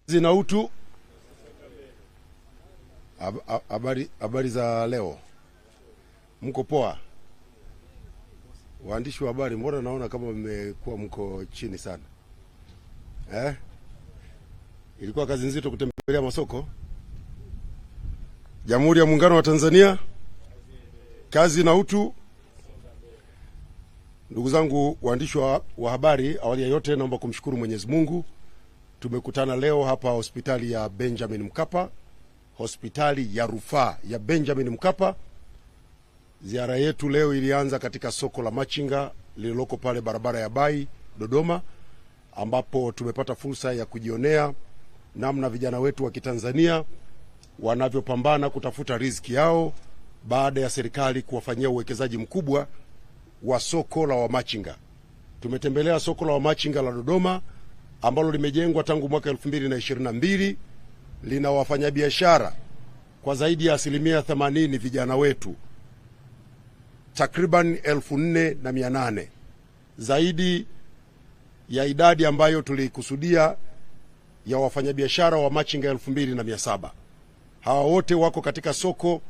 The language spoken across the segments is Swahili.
Zina utu. Habari za leo. Mko poa? Waandishi wa habari, mbona naona kama mmekuwa mko chini sana? Ilikuwa kazi nzito kutembelea masoko. Jamhuri ya Muungano wa Tanzania, kazi na utu. Ndugu zangu waandishi wa habari, awali ya yote naomba kumshukuru Mwenyezi Mungu. Tumekutana leo hapa hospitali ya Benjamin Mkapa, hospitali ya rufaa ya Benjamin Mkapa. Ziara yetu leo ilianza katika soko la Machinga lililoko pale barabara ya Bai, Dodoma, ambapo tumepata fursa ya kujionea namna vijana wetu wa Kitanzania wanavyopambana kutafuta riziki yao baada ya serikali kuwafanyia uwekezaji mkubwa wa soko la Wamachinga. Tumetembelea soko la Wamachinga la Dodoma ambalo limejengwa tangu mwaka 2022, lina wafanyabiashara kwa zaidi ya 80% vijana wetu, takriban 4,800, zaidi ya idadi ambayo tulikusudia ya wafanyabiashara wa Machinga 2,700. Hawa wote wako katika soko,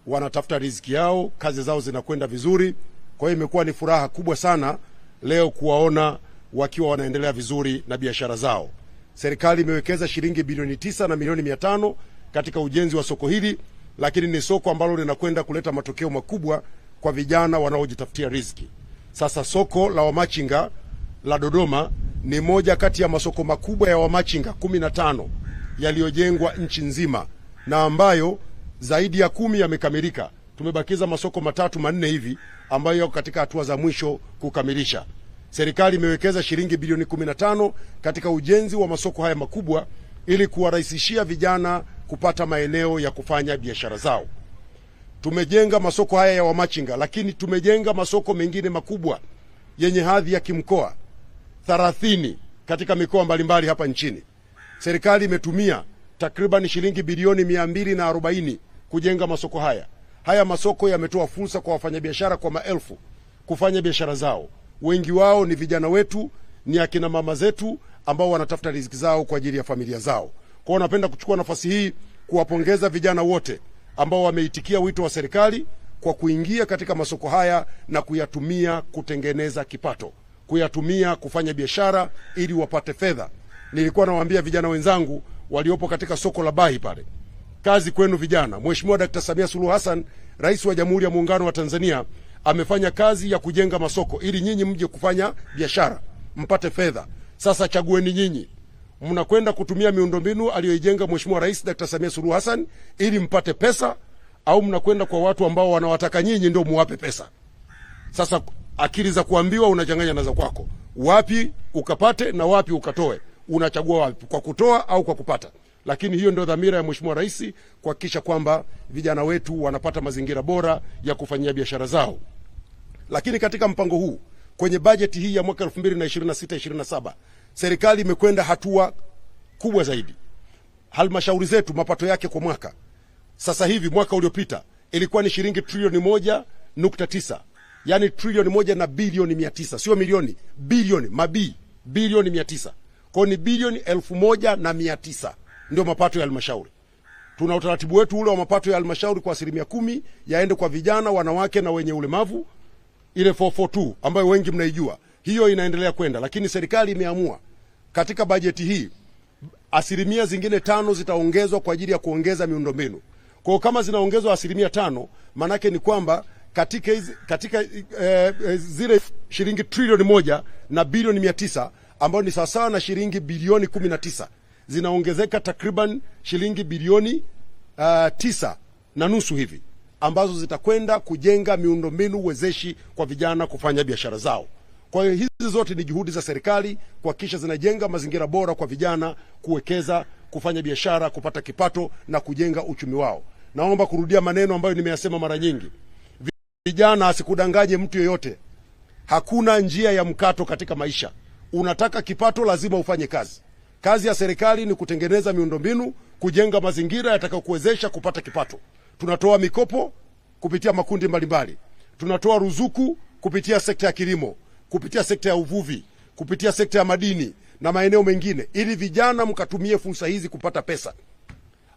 wanatafuta riziki yao, kazi zao zinakwenda vizuri. Kwa hiyo imekuwa ni furaha kubwa sana leo kuwaona wakiwa wanaendelea vizuri na biashara zao. Serikali imewekeza shilingi bilioni 9 na milioni 500 katika ujenzi wa soko hili, lakini ni soko ambalo linakwenda kuleta matokeo makubwa kwa vijana wanaojitafutia riziki. Sasa soko la Wamachinga la Dodoma ni moja kati ya masoko makubwa ya Wamachinga 15 yaliyojengwa nchi nzima, na ambayo zaidi ya 10 yamekamilika. Tumebakiza masoko 3-4 hivi ambayo yako katika hatua za mwisho kukamilisha. Serikali imewekeza shilingi bilioni 15 katika ujenzi wa masoko haya makubwa ili kuwarahisishia vijana kupata maeneo ya kufanya biashara zao. Tumejenga masoko haya ya Wamachinga, lakini tumejenga masoko mengine makubwa yenye hadhi ya kimkoa 30 katika mikoa mbalimbali hapa nchini. Serikali imetumia takriban shilingi bilioni 240 kujenga masoko haya. Haya masoko yametoa fursa kwa wafanyabiashara kwa maelfu kufanya biashara zao. Wengi wao ni vijana wetu, ni akina mama zetu ambao wanatafuta riziki zao kwa ajili ya familia zao. Kwa hiyo napenda kuchukua nafasi hii kuwapongeza vijana wote ambao wameitikia wito wa serikali kwa kuingia katika masoko haya na kuyatumia kutengeneza kipato, kuyatumia kufanya biashara ili wapate fedha. Nilikuwa nawaambia vijana wenzangu waliopo katika soko la Bahi pale, kazi kwenu vijana. Mheshimiwa Dr. Samia Suluhu Hassan, Rais wa Jamhuri ya Muungano wa Tanzania, amefanya kazi ya kujenga masoko ili nyinyi mje kufanya biashara, mpate fedha. Sasa chagueni nyinyi, mnakwenda kutumia miundombinu aliyoijenga Mheshimiwa Rais Dr. Samia Suluhu Hassan ili mpate pesa, au mnakwenda kwa watu ambao wanawataka nyinyi ndio muwape pesa? Sasa akili za kuambiwa unachanganya na za kwako. Wapi ukapate na wapi ukatoe? Unachagua wapi, kwa kutoa au kwa kupata? Lakini hiyo ndio dhamira ya Mheshimiwa Rais, kuhakikisha kwamba vijana wetu wanapata mazingira bora ya kufanyia biashara zao. Lakini katika mpango huu, kwenye bajeti hii ya mwaka 2026-27, serikali imekwenda hatua kubwa zaidi. Halmashauri zetu mapato yake kwa mwaka, sasa hivi mwaka uliopita ilikuwa ni shilingi trilioni 1.9, yani trilioni 1 na bilioni 900, sio milioni, bilioni, bilioni 900. Kwa ni bilioni 1,900 ndio mapato ya halmashauri. Tuna utaratibu wetu ule wa mapato ya halmashauri kwa 10% yaende kwa vijana, wanawake na wenye ulemavu, ile 442 ambayo wengi mnaijua. Hiyo inaendelea kwenda, lakini serikali imeamua katika bajeti hii 5% zingine 5 zitaongezwa kwa ajili ya kuongeza miundombinu. Kwa kama zinaongezwa 5%, manake ni kwamba katika zile shilingi trilioni 1 na bilioni 900 ambao ni sawasawa na shilingi bilioni 19, zinaongezeka takriban shilingi bilioni 9.5 hivi, ambazo zitakwenda kujenga miundombinu wezeshi kwa vijana kufanya biashara zao. Kwa hiyo hizi zote ni juhudi za serikali kuhakikisha zinajenga mazingira bora kwa vijana kuwekeza, kufanya biashara, kupata kipato na kujenga uchumi wao. Naomba kurudia maneno ambayo nimeyasema mara nyingi. Vijana, asikudanganye mtu yeyote. Hakuna njia ya mkato katika maisha. Unataka kipato, lazima ufanye kazi. Kazi ya serikali ni kutengeneza miundombinu, kujenga mazingira yatakayokuwezesha kupata kipato. Tunatoa mikopo kupitia makundi mbalimbali. Tunatoa ruzuku kupitia sekta ya kilimo, kupitia sekta ya uvuvi, kupitia sekta ya madini na maeneo mengine, ili vijana mkatumie fursa hizi kupata pesa.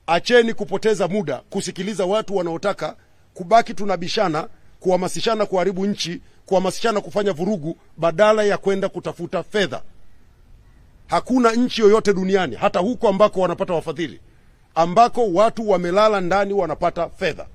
Acheni kupoteza muda kusikiliza watu wanaotaka kubaki tunabishana, kuhamasishana kuharibu nchi, kuhamasishana kufanya vurugu badala ya kwenda kutafuta fedha. Hakuna nchi yoyote duniani, hata huko ambako wanapata wafadhili, ambako watu wamelala ndani wanapata fedha.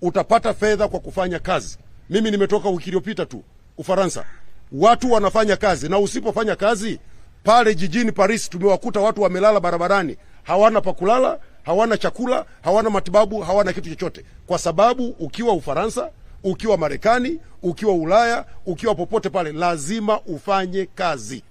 Utapata fedha kwa kufanya kazi. Mimi nimetoka wiki iliyopita tu Ufaransa. Watu wanafanya kazi, na usipofanya kazi pale jijini Paris tumewakuta watu wamelala barabarani, hawana pa kulala, hawana chakula, hawana matibabu, hawana kitu chochote. Kwa sababu ukiwa Ufaransa, ukiwa Marekani, ukiwa Ulaya, ukiwa popote pale, lazima ufanye kazi.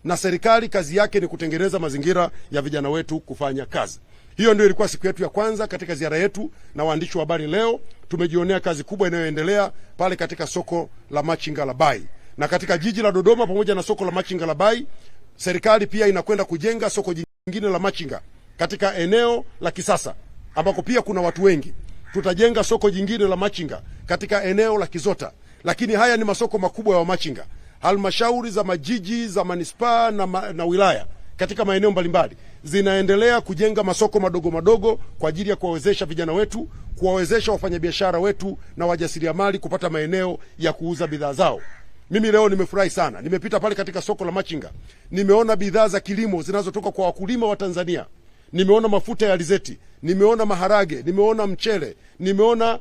Na serikali kazi yake ni kutengeneza mazingira ya vijana wetu kufanya kazi. Hiyo ndio ilikuwa siku yetu ya kwanza katika ziara yetu na waandishi wa habari. Leo tumejionea kazi kubwa inayoendelea pale katika soko la Machinga la Bai. Na katika jiji la Dodoma pamoja na soko la Machinga la Bai, serikali pia inakwenda kujenga soko jingine la Machinga katika eneo la kisasa ambako pia kuna watu wengi. Tutajenga soko jingine la Machinga katika eneo la Kizota. Lakini haya ni masoko makubwa ya Machinga. Halmashauri za majiji za manispaa na wilaya katika maeneo mbalimbali zinaendelea kujenga masoko madogo madogo kwa ajili ya kuwawezesha vijana wetu, kuwawezesha wafanyabiashara wetu na wajasiriamali kupata maeneo ya kuuza bidhaa zao. Mimi leo nimefurahi sana. Nimepita pale katika soko la Machinga. Nimeona bidhaa za kilimo zinazotoka kwa wakulima wa Tanzania. Nimeona mafuta ya alizeti, nimeona maharage, nimeona mchele, nimeona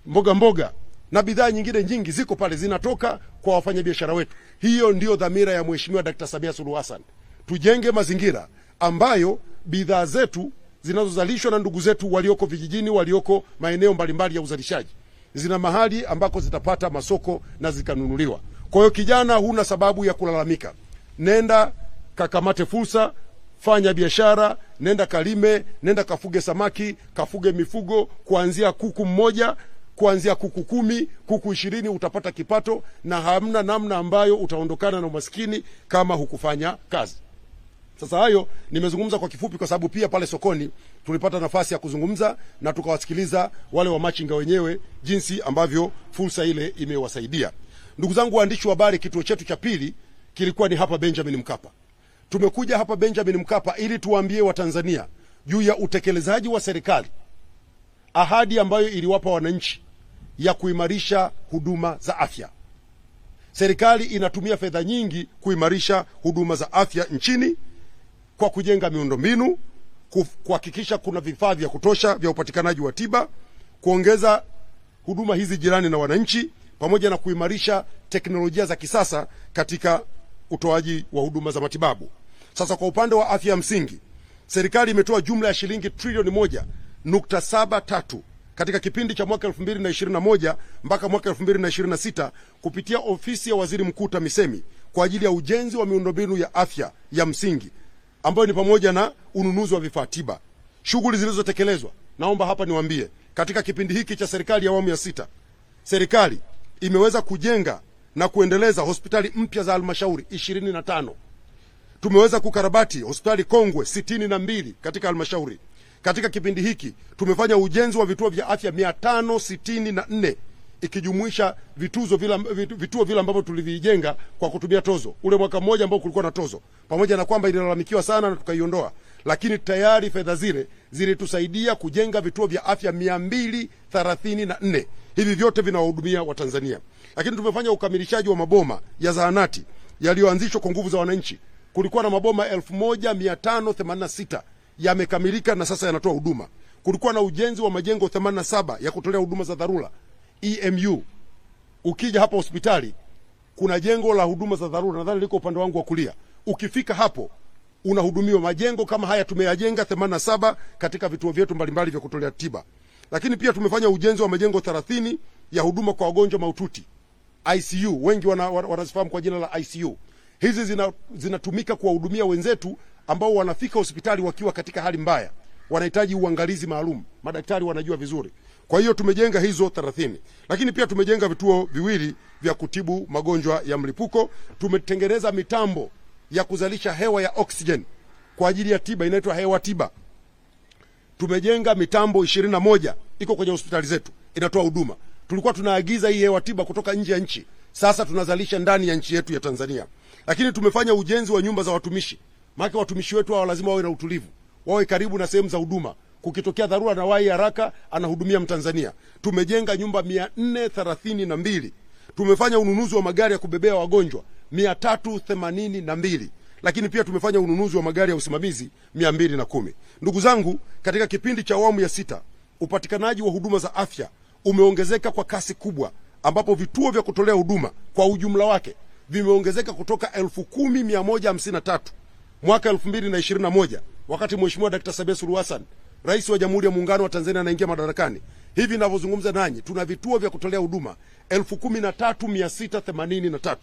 mboga na bidhaa nyingine nyingi ziko pale zinatoka kwa wafanyabiashara wetu. Hiyo ndio dhamira ya Mheshimiwa Dkt. Samia Suluhu Hassan. Tujenge mazingira ambayo bidhaa zetu zinazozalishwa na ndugu zetu walioko vijijini, walioko maeneo mbalimbali ya uzalishaji, zina mahali ambako zitapata masoko na zikanunuliwa. Kwa hiyo kijana, huna sababu ya kulalamika. Nenda kakamate fursa, fanya biashara, nenda kalime, nenda kafuge samaki, kafuge mifugo, kuanzia kuku mmoja, kuanzia kuku 10, kuku 20 utapata kipato, na hamna namna ambayo utaondokana na umaskini kama hukufanya kazi. Sasa hayo nimezungumza kwa kifupi kwa sababu pia pale sokoni tulipata nafasi ya kuzungumza na tukawasikiliza wale wa Machinga wenyewe jinsi ambavyo fursa ile imewasaidia. Ndugu zangu waandishi wa habari, kituo chetu cha pili kilikuwa ni hapa Benjamin Mkapa. Tumekuja hapa Benjamin Mkapa ili tuwaambie Watanzania juu ya utekelezaji wa serikali, ahadi ambayo iliwapa wananchi ya kuimarisha huduma za afya. Serikali inatumia fedha nyingi kuimarisha huduma za afya nchini kwa kujenga miundombinu, kuhakikisha kuna vifaa vya kutosha vya upatikanaji wa tiba, kuongeza huduma hizi jirani na wananchi, pamoja na kuimarisha teknolojia za kisasa katika utoaji wa huduma za matibabu. Sasa kwa upande wa afya msingi, serikali imetoa jumla ya shilingi trilioni 1.73 katika kipindi cha mwaka 2021 mpaka mwaka 2026 kupitia ofisi ya Waziri Mkuu TAMISEMI kwa ajili ya ujenzi wa miundombinu ya afya ya msingi ambayo ni pamoja na ununuzi wa vifaa tiba. Shughuli zilizotekelezwa, naomba hapa niwaambie, katika kipindi hiki cha serikali ya awamu ya 6, serikali imeweza kujenga na kuendeleza hospitali mpya za halmashauri 25. Tumeweza kukarabati hospitali kongwe 62 katika halmashauri. Katika kipindi hiki tumefanya ujenzi wa vituo vya afya 564 ikijumuisha vituo vile ambavyo tulivijenga kwa kutumia tozo. Ule mwaka mmoja ambao kulikuwa na tozo, pamoja na kwamba ililalamikiwa sana na tukaiondoa, lakini tayari fedha zile zilitusaidia kujenga vituo vya afya 234. Hivi vyote vinawahudumia Watanzania. Lakini tumefanya ukamilishaji wa maboma ya zahanati yaliyoanzishwa kwa nguvu za wananchi. Kulikuwa na maboma 1586 yamekamilika na sasa yanatoa huduma. Kulikuwa na ujenzi wa majengo 87 ya kutolea huduma za dharura EMU. Ukija hapa hospitali kuna jengo la huduma za dharura, nadhani liko upande wangu wa kulia. Ukifika hapo unahudumiwa. Majengo kama haya tumeyajenga 87 katika vituo vyetu mbalimbali vya kutolea tiba. Lakini pia tumefanya ujenzi wa majengo 30 ya huduma kwa wagonjwa mahututi ICU. Wengi wanazifahamu kwa jina la ICU. Hizi zinatumika kuwahudumia wenzetu ambao wanafika hospitali wakiwa katika hali mbaya, wanahitaji uangalizi maalum. Madaktari wanajua vizuri. Kwa hiyo tumejenga hizo 30. Lakini pia tumejenga vituo viwili vya kutibu magonjwa ya mlipuko. Tumetengeneza mitambo ya kuzalisha hewa ya oxygen kwa ajili ya tiba, inaitwa hewa tiba. Tumejenga mitambo 21 iko kwenye hospitali zetu, inatoa huduma. Tulikuwa tunaagiza hii hewa tiba kutoka nje ya nchi. Sasa tunazalisha ndani ya nchi yetu ya Tanzania. Lakini tumefanya ujenzi wa nyumba za watumishi. Maana watumishi wetu hao lazima wawe na utulivu, wawe karibu na sehemu za huduma. Kukitokea dharura na wahi haraka anahudumia Mtanzania. Tumejenga nyumba 432. Tumefanya ununuzi wa magari ya kubebea wagonjwa 382. Lakini pia tumefanya ununuzi wa magari ya usimamizi 210. Ndugu zangu, katika kipindi cha awamu ya 6 upatikanaji wa huduma za afya umeongezeka kwa kasi kubwa, ambapo vituo vya kutolea huduma kwa ujumla wake vimeongezeka kutoka 10,153 mwaka 2021 wakati Mheshimiwa Dkt. Samia Suluhu Hassan, Rais wa Jamhuri ya Muungano wa Tanzania, anaingia madarakani. Hivi ninavyozungumza nanyi tuna vituo vya kutolea huduma 13,683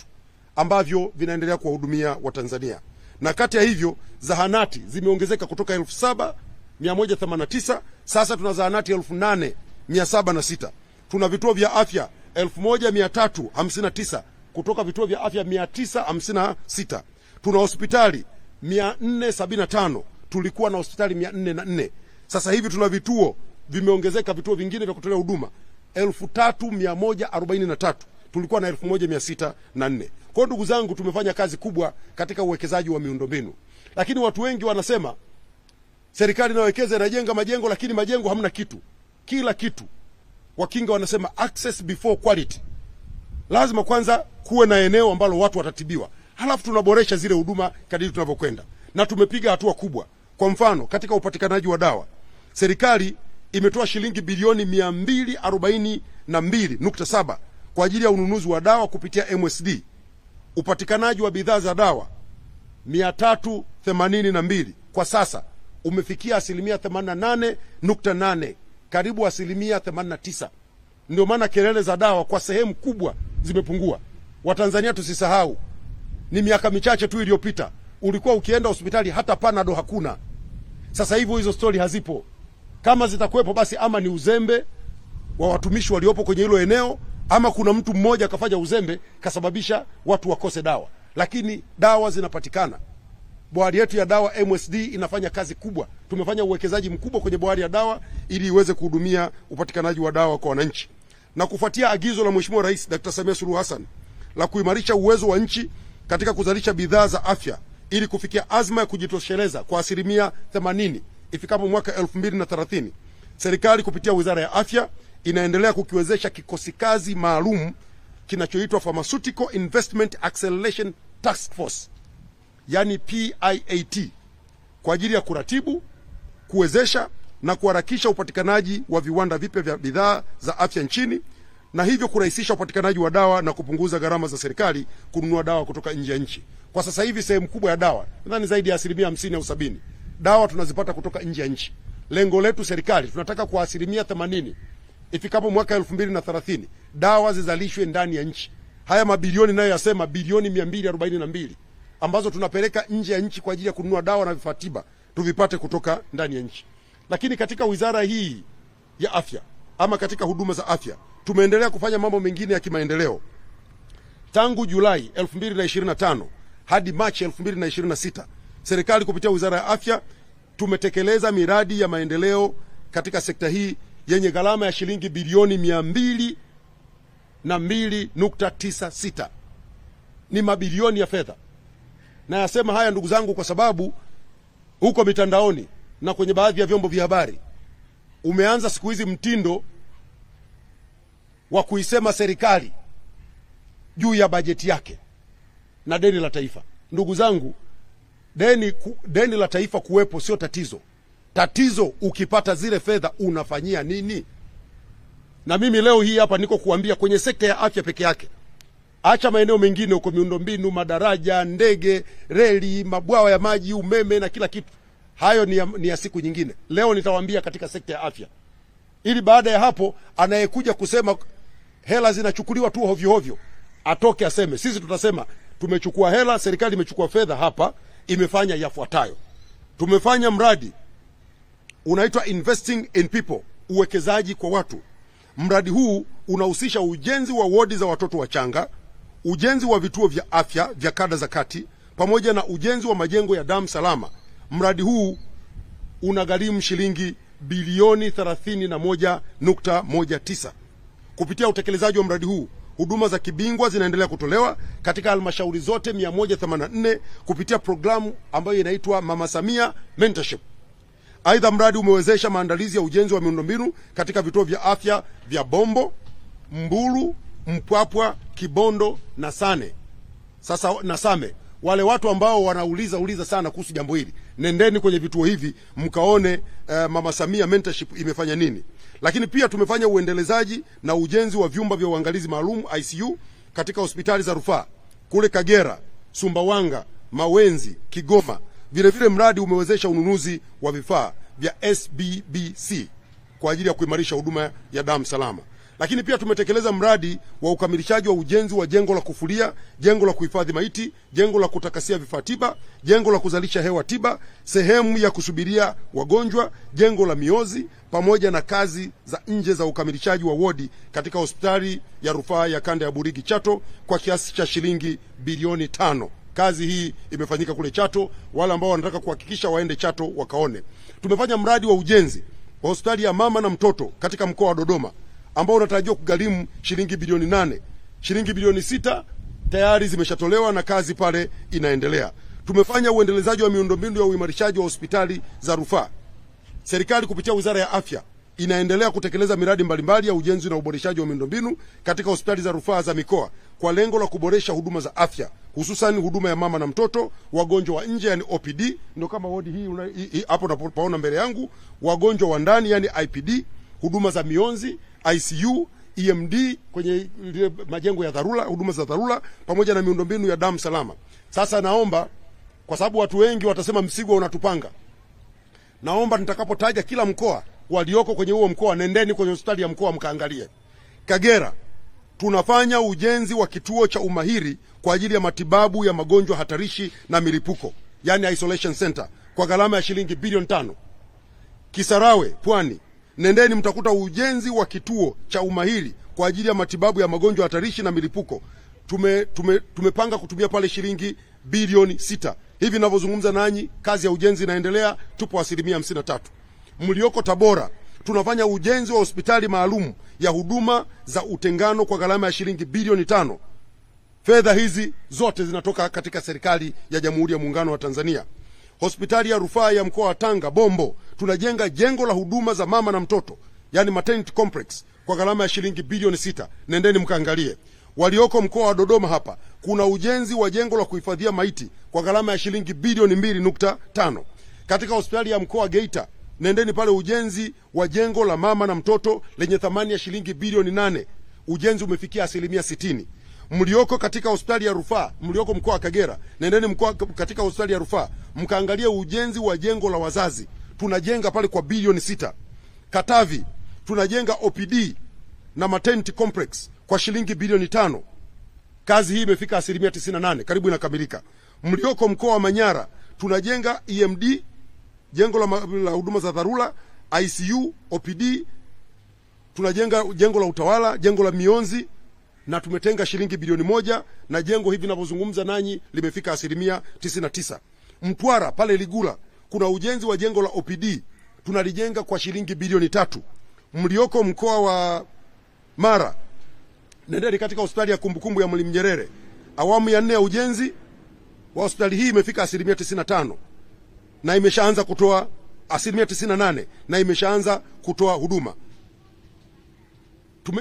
ambavyo vinaendelea kuwahudumia Watanzania. Na kati ya hivyo zahanati zimeongezeka kutoka 7,189, sasa tuna zahanati 8,706. Tuna vituo vya afya 1,359 kutoka vituo vya afya 956. Tuna hospitali 475, tulikuwa na hospitali 404. Sasa hivi tuna vituo vimeongezeka, vituo vingine vya kutolea huduma 3,143, tulikuwa na 1,604. Kwa ndugu zangu, tumefanya kazi kubwa katika uwekezaji wa miundombinu. Lakini watu wengi wanasema serikali inawekeza, inajenga majengo, lakini majengo hamna kitu. Kila kitu. Wakinga wanasema access before quality. Lazima kwanza kuwe na eneo ambalo watu watatibiwa, halafu tunaboresha zile huduma kadiri tunavyokwenda. Na tumepiga hatua kubwa. Kwa mfano, katika upatikanaji wa dawa, serikali imetoa shilingi bilioni 242.7 kwa ajili ya ununuzi wa dawa kupitia MSD. Upatikanaji wa bidhaa za dawa 382 kwa sasa umefikia 88.8, karibu 89. Ndio maana kelele za dawa kwa sehemu kubwa zimepungua. Watanzania tusisahau, ni miaka michache tu iliyopita ulikuwa ukienda hospitali hata Panado hakuna. Sasa hivi hizo story hazipo. Kama zitakuwepo basi ama ni uzembe wa watumishi waliopo kwenye hilo eneo, ama kuna mtu mmoja akafanya uzembe kasababisha watu wakose dawa. Lakini dawa zinapatikana. Bohari yetu ya dawa MSD inafanya kazi kubwa. Tumefanya uwekezaji mkubwa kwenye bohari ya dawa ili iweze kuhudumia upatikanaji wa dawa kwa wananchi. Na kufuatia agizo la Mheshimiwa Rais Dkt. Samia Suluhu Hassan la kuimarisha uwezo wa nchi katika kuzalisha bidhaa za afya ili kufikia azma ya kujitosheleza kwa 80% ifikapo mwaka 2030, serikali kupitia Wizara ya Afya inaendelea kukiwezesha kikosi kazi maalum kinachoitwa Pharmaceutical Investment Acceleration Task Force, yani PIAT, kwa ajili ya kuratibu, kuwezesha na kuharakisha upatikanaji wa viwanda vipya vya bidhaa za afya nchini, na hivyo kurahisisha upatikanaji wa dawa na kupunguza gharama za serikali kununua dawa kutoka nje ya nchi. Kwa sasa hivi sehemu kubwa ya dawa, nadhani zaidi ya 50% au 70, dawa tunazipata kutoka nje ya nchi. Lengo letu serikali, tunataka kwa 80% ifikapo mwaka 2030 dawa zizalishwe ndani ya nchi. Haya mabilioni nayo yasema bilioni 242 ambazo tunapeleka nje ya nchi kwa ajili ya kununua dawa na vifaa tiba tuvipate kutoka ndani ya nchi. Lakini katika wizara hii ya afya ama katika huduma za afya tumeendelea kufanya mambo mengine ya kimaendeleo. Tangu Julai 2025 hadi Machi 2026, serikali kupitia Wizara ya Afya tumetekeleza miradi ya maendeleo katika sekta hii yenye gharama ya shilingi bilioni 202.96. Ni mabilioni ya fedha. Na yasema haya ndugu zangu kwa sababu huko mitandaoni na kwenye baadhi ya vyombo vya habari umeanza siku hizi mtindo wa kuisema serikali juu ya bajeti yake na deni la taifa. Ndugu zangu, deni la taifa kuwepo sio tatizo. Tatizo ukipata zile fedha unafanyia nini? Na mimi leo hii hapa niko kuambia kwenye sekta ya afya peke yake. Acha maeneo mengine huko, miundombinu, madaraja, ndege, reli, mabwawa ya maji, umeme na kila kitu. Hayo ni ya siku nyingine. Leo nitawaambia katika sekta ya afya. Ili baada ya hapo anayekuja kusema hela zinachukuliwa tu hovyo hovyo atoke aseme. Sisi tutasema tumechukua hela, serikali imechukua fedha hapa, imefanya yafuatayo. Tumefanya mradi unaitwa Investing in People, uwekezaji kwa watu. Mradi huu unahusisha ujenzi wa wodi za watoto wachanga, ujenzi wa vituo vya afya vya kada za kati, pamoja na ujenzi wa majengo ya damu salama. Mradi huu unagharimu shilingi bilioni 31.19. Kupitia utekelezaji wa mradi huu, huduma za kibingwa zinaendelea kutolewa katika halmashauri zote 184 kupitia programu ambayo inaitwa Mama Samia Mentorship. Aidha, mradi umewezesha maandalizi ya ujenzi wa miundombinu katika vituo vya afya vya Bombo, Mbulu, Mpwapwa, Kibondo na Same. Wale watu ambao wanauliza sana kuhusu jambo hili, nendeni kwenye vituo hivi mkaone Mama Samia Mentorship imefanya nini. Lakini pia tumefanya uendelezaji na ujenzi wa vyumba vya uangalizi maalum ICU katika hospitali za rufaa kule Kagera, Sumbawanga, Mawenzi, Kigoma. Vile mradi umewezesha ununuzi wa vifaa vya SBBC kwa ajili ya kuimarisha huduma ya damu salama. Lakini pia tumetekeleza mradi wa ukamilishaji wa ujenzi wa jengo la kufulia, jengo la kuhifadhi maiti, jengo la kutakasia vifaa tiba, jengo la kuzalisha hewa tiba, sehemu ya kusubiria wagonjwa, jengo la miozi, pamoja na kazi za nje za ukamilishaji wa wodi katika hospitali ya rufaa ya kanda ya Burigi Chato kwa kiasi cha shilingi bilioni 5. Kazi hii imefanyika kule Chato, wale ambao wanataka kuhakikisha waende Chato wakaone. Tumefanya mradi wa ujenzi wa hospitali ya mama na mtoto katika mkoa wa Dodoma ambao unatarajiwa kugharimu shilingi bilioni 8. Shilingi bilioni 6 tayari zimeshatolewa na kazi pale inaendelea. Tumefanya uendelezaji wa miundombinu ya uimarishaji wa hospitali za rufaa. Serikali kupitia Wizara ya Afya inaendelea kutekeleza miradi mbalimbali ya ujenzi na uboreshaji wa miundombinu katika hospitali za rufaa za mikoa kwa lengo la kuboresha huduma za afya, hususan huduma ya mama na mtoto, wagonjwa wa nje yani OPD, ndio kama wodi hii hapo unapoona mbele yangu, wagonjwa wa ndani yani IPD, huduma za mionzi, ICU, EMD kwenye majengo ya dharura, huduma za dharura, pamoja na miundombinu ya damu salama. Sasa naomba, kwa sababu watu wengi watasema msigo unatupanga, naomba nitakapotaja kila mkoa walioko kwenye huo mkoa, nendeni kwenye hospitali ya mkoa mkaangalie. Kagera tunafanya ujenzi wa kituo cha umahiri kwa ajili ya matibabu ya magonjwa hatarishi na milipuko, yani isolation center, kwa gharama ya shilingi bilioni 5. Kisarawe Pwani, nendeni mtakuta ujenzi wa kituo cha umahiri kwa ajili ya matibabu ya magonjwa hatarishi na milipuko. Tumepanga kutumia pale shilingi bilioni 6. Hivi ninavyozungumza nanyi, kazi ya ujenzi inaendelea, tupo 53%. Mlioko Tabora, tunafanya ujenzi wa hospitali maalum ya huduma za utengano kwa gharama ya shilingi bilioni 5. Fedha hizi zote zinatoka katika serikali ya Jamhuri ya Muungano wa Tanzania. Hospitali ya rufaa ya mkoa wa Tanga Bombo, tunajenga jengo la huduma za mama na mtoto, yani maternity complex, kwa gharama ya shilingi bilioni 6. Nendeni mkaangalie. Walioko mkoa wa Dodoma hapa, kuna ujenzi wa jengo la kuhifadhia maiti kwa gharama ya shilingi bilioni 2.5. Katika hospitali ya mkoa wa Geita, nendeni pale ujenzi wa jengo la mama na mtoto lenye thamani ya shilingi bilioni 8. Ujenzi umefikia 60%. Mlioko katika hospitali ya rufaa, mlioko mkoa wa Kagera, nendeni katika hospitali ya rufaa mkaangalia ujenzi wa jengo la wazazi. Tunajenga pale kwa bilioni 6. Katavi tunajenga OPD na maternity complex kwa shilingi bilioni 5. Kazi hii imefika 98%, karibu inakamilika. Mlioko mkoa wa Manyara, tunajenga EMD, jengo la huduma za dharura, ICU, OPD, tunajenga jengo la utawala, jengo la mionzi, na tumetenga shilingi bilioni 1, na jengo hivi ninavyozungumza nanyi limefika 99%. Mtwara pale Ligula kuna ujenzi wa jengo la OPD, tunalijenga kwa shilingi bilioni 3. Mlioko mkoa wa Mara, nendeni katika hospitali ya kumbukumbu ya Mwalimu Nyerere, awamu ya 4 ya ujenzi wa hospitali hii imefika 95%, na imeshaanza kutoa 98%, na imeshaanza kutoa huduma.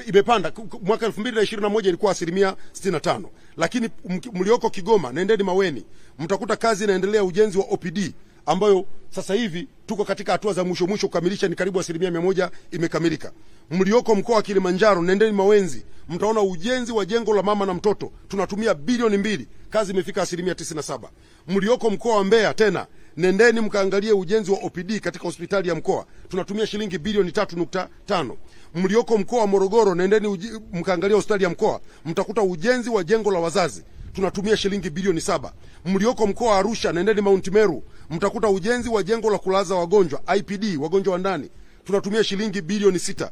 Imepanda mwaka 2021 ilikuwa 65%. Lakini mlioko Kigoma, nendeni Maweni, mtakuta kazi inaendelea ujenzi wa OPD ambayo sasa hivi tuko katika hatua za mwisho kukamilisha, ni karibu 100% imekamilika. Mlioko mkoa wa Kilimanjaro, nendeni Mawenzi, mtaona ujenzi wa jengo la mama na mtoto, tunatumia bilioni 2, kazi imefika 97%. Mlioko mkoa wa Mbeya tena, nendeni mkaangalie ujenzi wa OPD katika hospitali ya mkoa, tunatumia shilingi bilioni 3.5. Mlioko mkoa wa Morogoro, nendeni mkaangalie hospitali ya mkoa, mtakuta ujenzi wa jengo la wazazi, tunatumia shilingi bilioni 7. Mlioko mkoa wa Arusha, nendeni Mount Meru, mtakuta ujenzi wa jengo la kulaza wagonjwa IPD, wagonjwa wa ndani, tunatumia shilingi bilioni 6.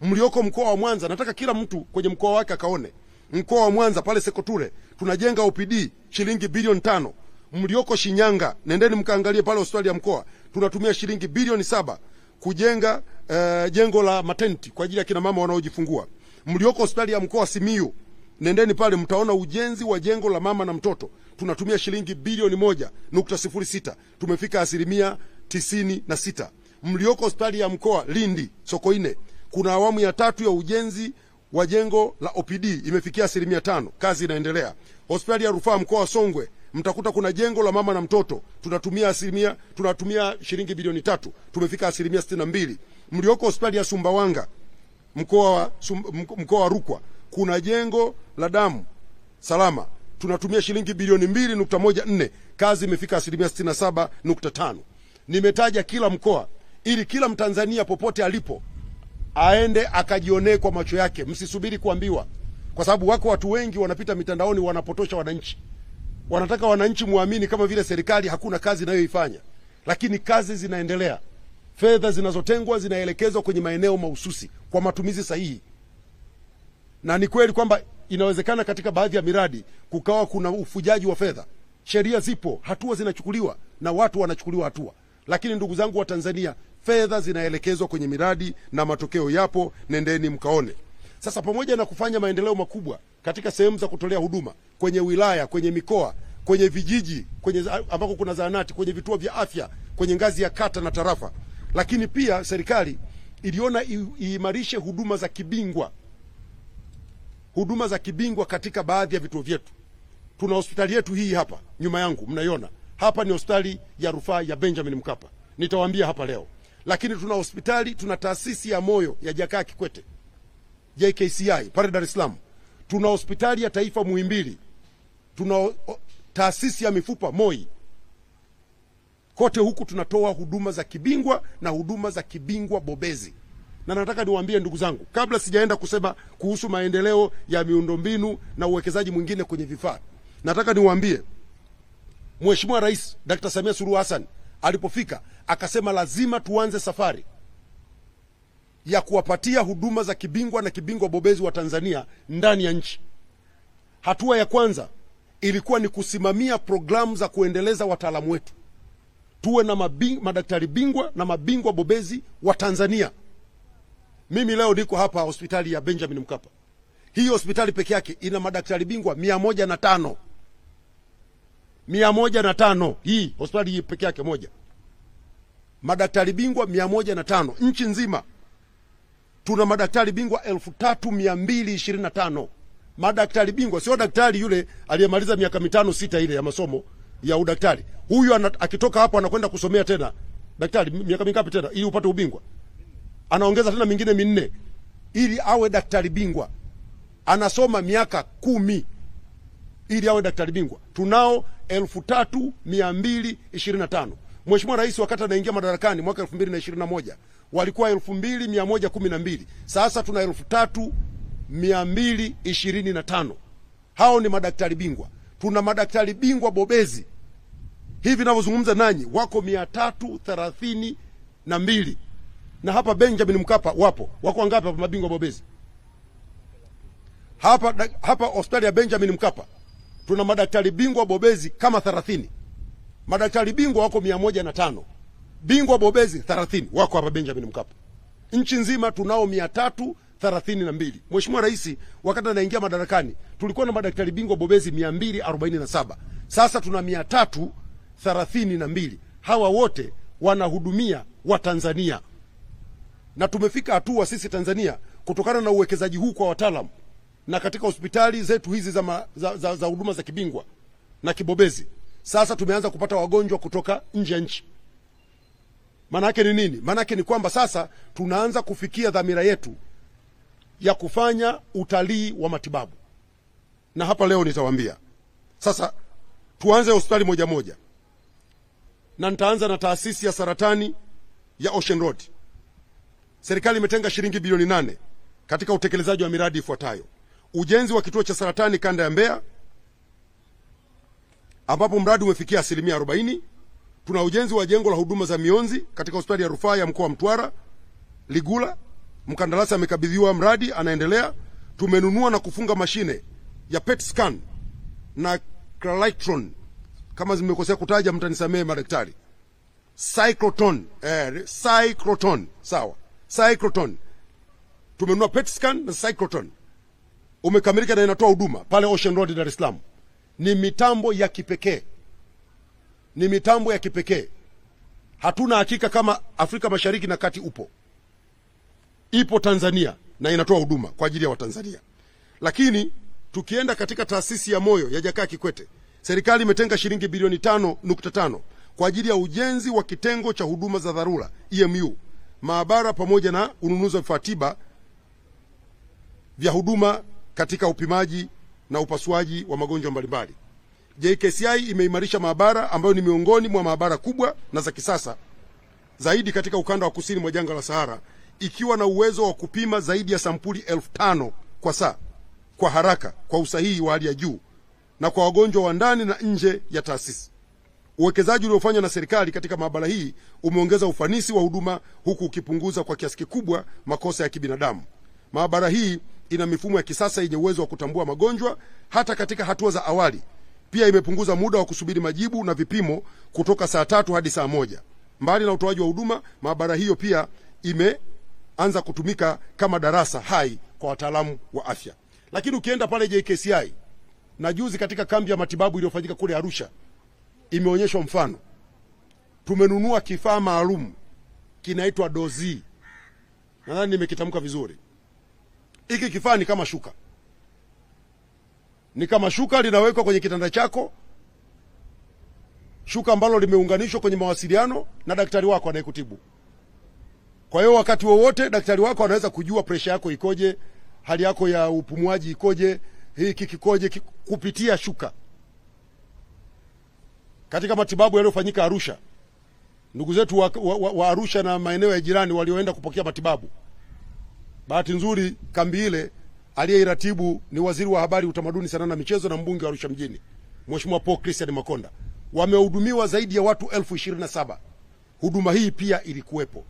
Mlioko mkoa wa Mwanza, nataka kila mtu kwenye mkoa wake akaone. Mkoa wa Mwanza pale Sekoture tunajenga OPD shilingi bilioni 5. Mlioko Shinyanga, nendeni mkaangalie pale hospitali ya mkoa, tunatumia shilingi bilioni 7 kujenga jengo la maternity kwa ajili ya kina mama wanaojifungua. Mlioko hospitali ya mkoa Simiyu, nendeni pale mtaona ujenzi wa jengo la mama na mtoto. Tunatumia shilingi bilioni 1.06. Tumefika 96%. Mlioko hospitali ya mkoa Lindi Sokoine, kuna awamu ya 3 ya ujenzi wa jengo la OPD imefikia 5%. Kazi inaendelea. Hospitali ya rufaa mkoa wa Songwe, mtakuta kuna jengo la mama na mtoto. Tunatumia shilingi bilioni 3. Tumefika 62%. Mlioko hospitali ya Sumbawanga mkoa wa Rukwa, kuna jengo la damu salama. Tunatumia shilingi bilioni 2.14. Kazi imefika 67.5%. Nimetaja kila mkoa ili kila Mtanzania popote alipo aende akajionee kwa macho yake. Msisubiri kuambiwa, kwa sababu wako watu wengi wanapita mitandaoni wanapotosha wananchi. Wanataka wananchi muamini kama vile serikali hakuna kazi inayoifanya, lakini kazi zinaendelea. Fedha zinazotengwa zinaelekezwa kwenye maeneo mahususi kwa matumizi sahihi. Na ni kweli kwamba inawezekana katika baadhi ya miradi kukawa kuna ufujaji wa fedha. Sheria zipo, hatua zinachukuliwa na watu wanachukuliwa hatua. Lakini ndugu zangu wa Tanzania, fedha zinaelekezwa kwenye miradi na matokeo yapo, nendeni mkaone. Sasa pamoja na kufanya maendeleo makubwa katika sehemu za kutolea huduma, kwenye wilaya, kwenye mikoa, kwenye vijiji, kwenye ambako kuna zahanati, kwenye vituo vya afya, kwenye ngazi ya kata na tarafa, lakini pia serikali iliona iimarishe huduma za kibingwa. Huduma za kibingwa katika baadhi ya vituo vyetu. Tuna hospitali yetu hii hapa nyuma yangu mnaiona. Hapa ni hospitali ya rufaa ya Benjamin Mkapa. Nitawaambia hapa leo. Lakini tuna taasisi ya moyo ya Jakaya Kikwete, JKCI pale Dar es Salaam. Tuna hospitali ya taifa Muhimbili. Tuna taasisi ya mifupa MOI. Kote huku tunatoa huduma za kibingwa na huduma za kibingwa bobezi. Na nataka niwaambie ndugu zangu, kabla sijaenda kusema kuhusu maendeleo ya miundombinu na uwekezaji mwingine kwenye vifaa, nataka niwaambie Mheshimiwa Rais Dr. Samia Suluhu Hassan alipofika akasema lazima tuanze safari ya kuwapatia huduma za kibingwa na kibingwa bobezi wa Tanzania ndani ya nchi. Hatua ya kwanza ilikuwa ni kusimamia programu za kuendeleza wataalamu wetu. Tuwe na madaktari bingwa na mabingwa bobezi wa Tanzania. Mimi leo niko hapa hospitali ya Benjamin Mkapa. Hii hospitali peke yake ina madaktari bingwa 105. 105. Hii hospitali hii peke yake moja. Madaktari bingwa 105. Nchi nzima tuna madaktari bingwa 3225. Madaktari bingwa, sio daktari yule aliyemaliza miaka 5-6 ile ya masomo ya udaktari. Huyu akitoka hapo anakwenda kusomea tena daktari miaka mingapi tena ili upate ubingwa? Anaongeza tena mingine 4 ili awe daktari bingwa. Anasoma miaka 10 ili awe daktari bingwa. Tunao 3225. Mheshimiwa Rais wakati anaingia madarakani mwaka 2021 walikuwa 2112. Sasa tuna 3225. Hao ni madaktari bingwa. Tuna madaktari bingwa bobezi. Hivi ninavyozungumza nanyi wako 332. Na hapa Benjamin Mkapa wako wangapi hapa mabingwa bobezi? Hapa hospitali ya Benjamin Mkapa tuna madaktari bingwa bobezi kama 30. Madaktari bingwa wako 105. Bingwa bobezi 30 wako hapa Benjamin Mkapa. Nchi nzima tunao 332. Mheshimiwa Rais wakati anaingia madarakani tulikuwa na madaktari bingwa bobezi 247. Sasa tuna 332. Hawa wote wanahudumia wa Tanzania. Na tumefika hatua sisi Tanzania kutokana na uwekezaji huu kwa wataalamu na katika hospitali zetu hizi za huduma za kibingwa na kibobezi. Sasa tumeanza kupata wagonjwa kutoka nje ya nchi. Maana yake ni nini? Maana yake ni kwamba sasa tunaanza kufikia dhamira yetu ya kufanya utalii wa matibabu. Na hapa leo nitawaambia. Sasa tuanze hospitali moja moja. Na nitaanza na taasisi ya saratani ya Ocean Road. Serikali imetenga shilingi bilioni 8 katika utekelezaji wa miradi ifuatayo. Ujenzi wa kituo cha saratani kanda ya Mbeya ambapo mradi umefikia 40%. Tuna ujenzi wa jengo la huduma za mionzi katika hospitali ya rufaa ya mkoa wa Mtwara Ligula. Mkandarasi amekabidhiwa mradi, anaendelea. Tumenunua na kufunga mashine ya PET scan na Cryotron. Kama zimekosea kutaja mtanisamee madaktari. Cyclotron, Cyclotron, sawa. Cyclotron. Tumenunua PET scan na Cyclotron. umekamilika na inatoa huduma pale Ocean Road Dar es Salaam. Ni mitambo ya kipekee. Ni mitambo ya kipekee. Hatuna hakika kama Afrika Mashariki na Kati upo. Ipo Tanzania na inatoa huduma kwa ajili ya Watanzania. Lakini tukienda katika taasisi ya moyo ya Jakaya Kikwete, serikali imetenga shilingi bilioni 5.5 kwa ajili ya ujenzi wa kitengo cha huduma za dharura EMU, maabara pamoja na ununuzi wa vifaa tiba vya huduma katika upimaji na upasuaji wa magonjwa mbalimbali. JKCI imeimarisha maabara ambayo ni miongoni mwa maabara kubwa na za kisasa zaidi katika ukanda wa kusini mwa jangwa la Sahara, ikiwa na uwezo wa kupima zaidi ya sampuli 5,000 kwa saa kwa haraka, kwa usahihi wa hali ya juu na kwa wagonjwa wa ndani na nje ya taasisi. Uwekezaji uliofanywa na serikali katika maabara hii umeongeza ufanisi wa huduma, huku ukipunguza kwa kiasi kikubwa makosa ya kibinadamu. Maabara hii ina mifumo ya kisasa yenye uwezo wa kutambua magonjwa hata katika hatua za awali. Pia imepunguza muda wa kusubiri majibu na vipimo kutoka saa 3 hadi saa 1. Mbali na utoaji wa huduma, maabara hiyo pia imeanza kutumika kama darasa hai kwa wataalamu wa afya. Lakini ukienda pale JKCI, na juzi katika kambi ya matibabu iliyofanyika kule Arusha, imeonyeshwa mfano. Tumenunua kifaa maalum kinaitwa dozi. Nadhani nimekitamka vizuri. Hiki kifaa ni kama shuka. Ni kama shuka linawekwa kwenye kitanda chako. Shuka ambalo limeunganishwa kwenye mawasiliano na daktari wako anayekutibu. Kwa hiyo wakati wowote daktari wako anaweza kujua pressure yako ikoje, hali yako ya upumuaji ikoje, hiki kikoje, kupitia shuka. Katika matibabu yaliyofanyika Arusha, ndugu zetu wa Arusha na maeneo ya jirani walioenda kupokea matibabu, bahati nzuri kambi ile aliyeiratibu ni Waziri wa Habari, Utamaduni, Sanaa na Michezo na mbunge wa Arusha mjini, Mheshimiwa Paul Christian Makonda. Wamehudumiwa zaidi ya watu 27,000. Huduma hii pia ilikuwepo.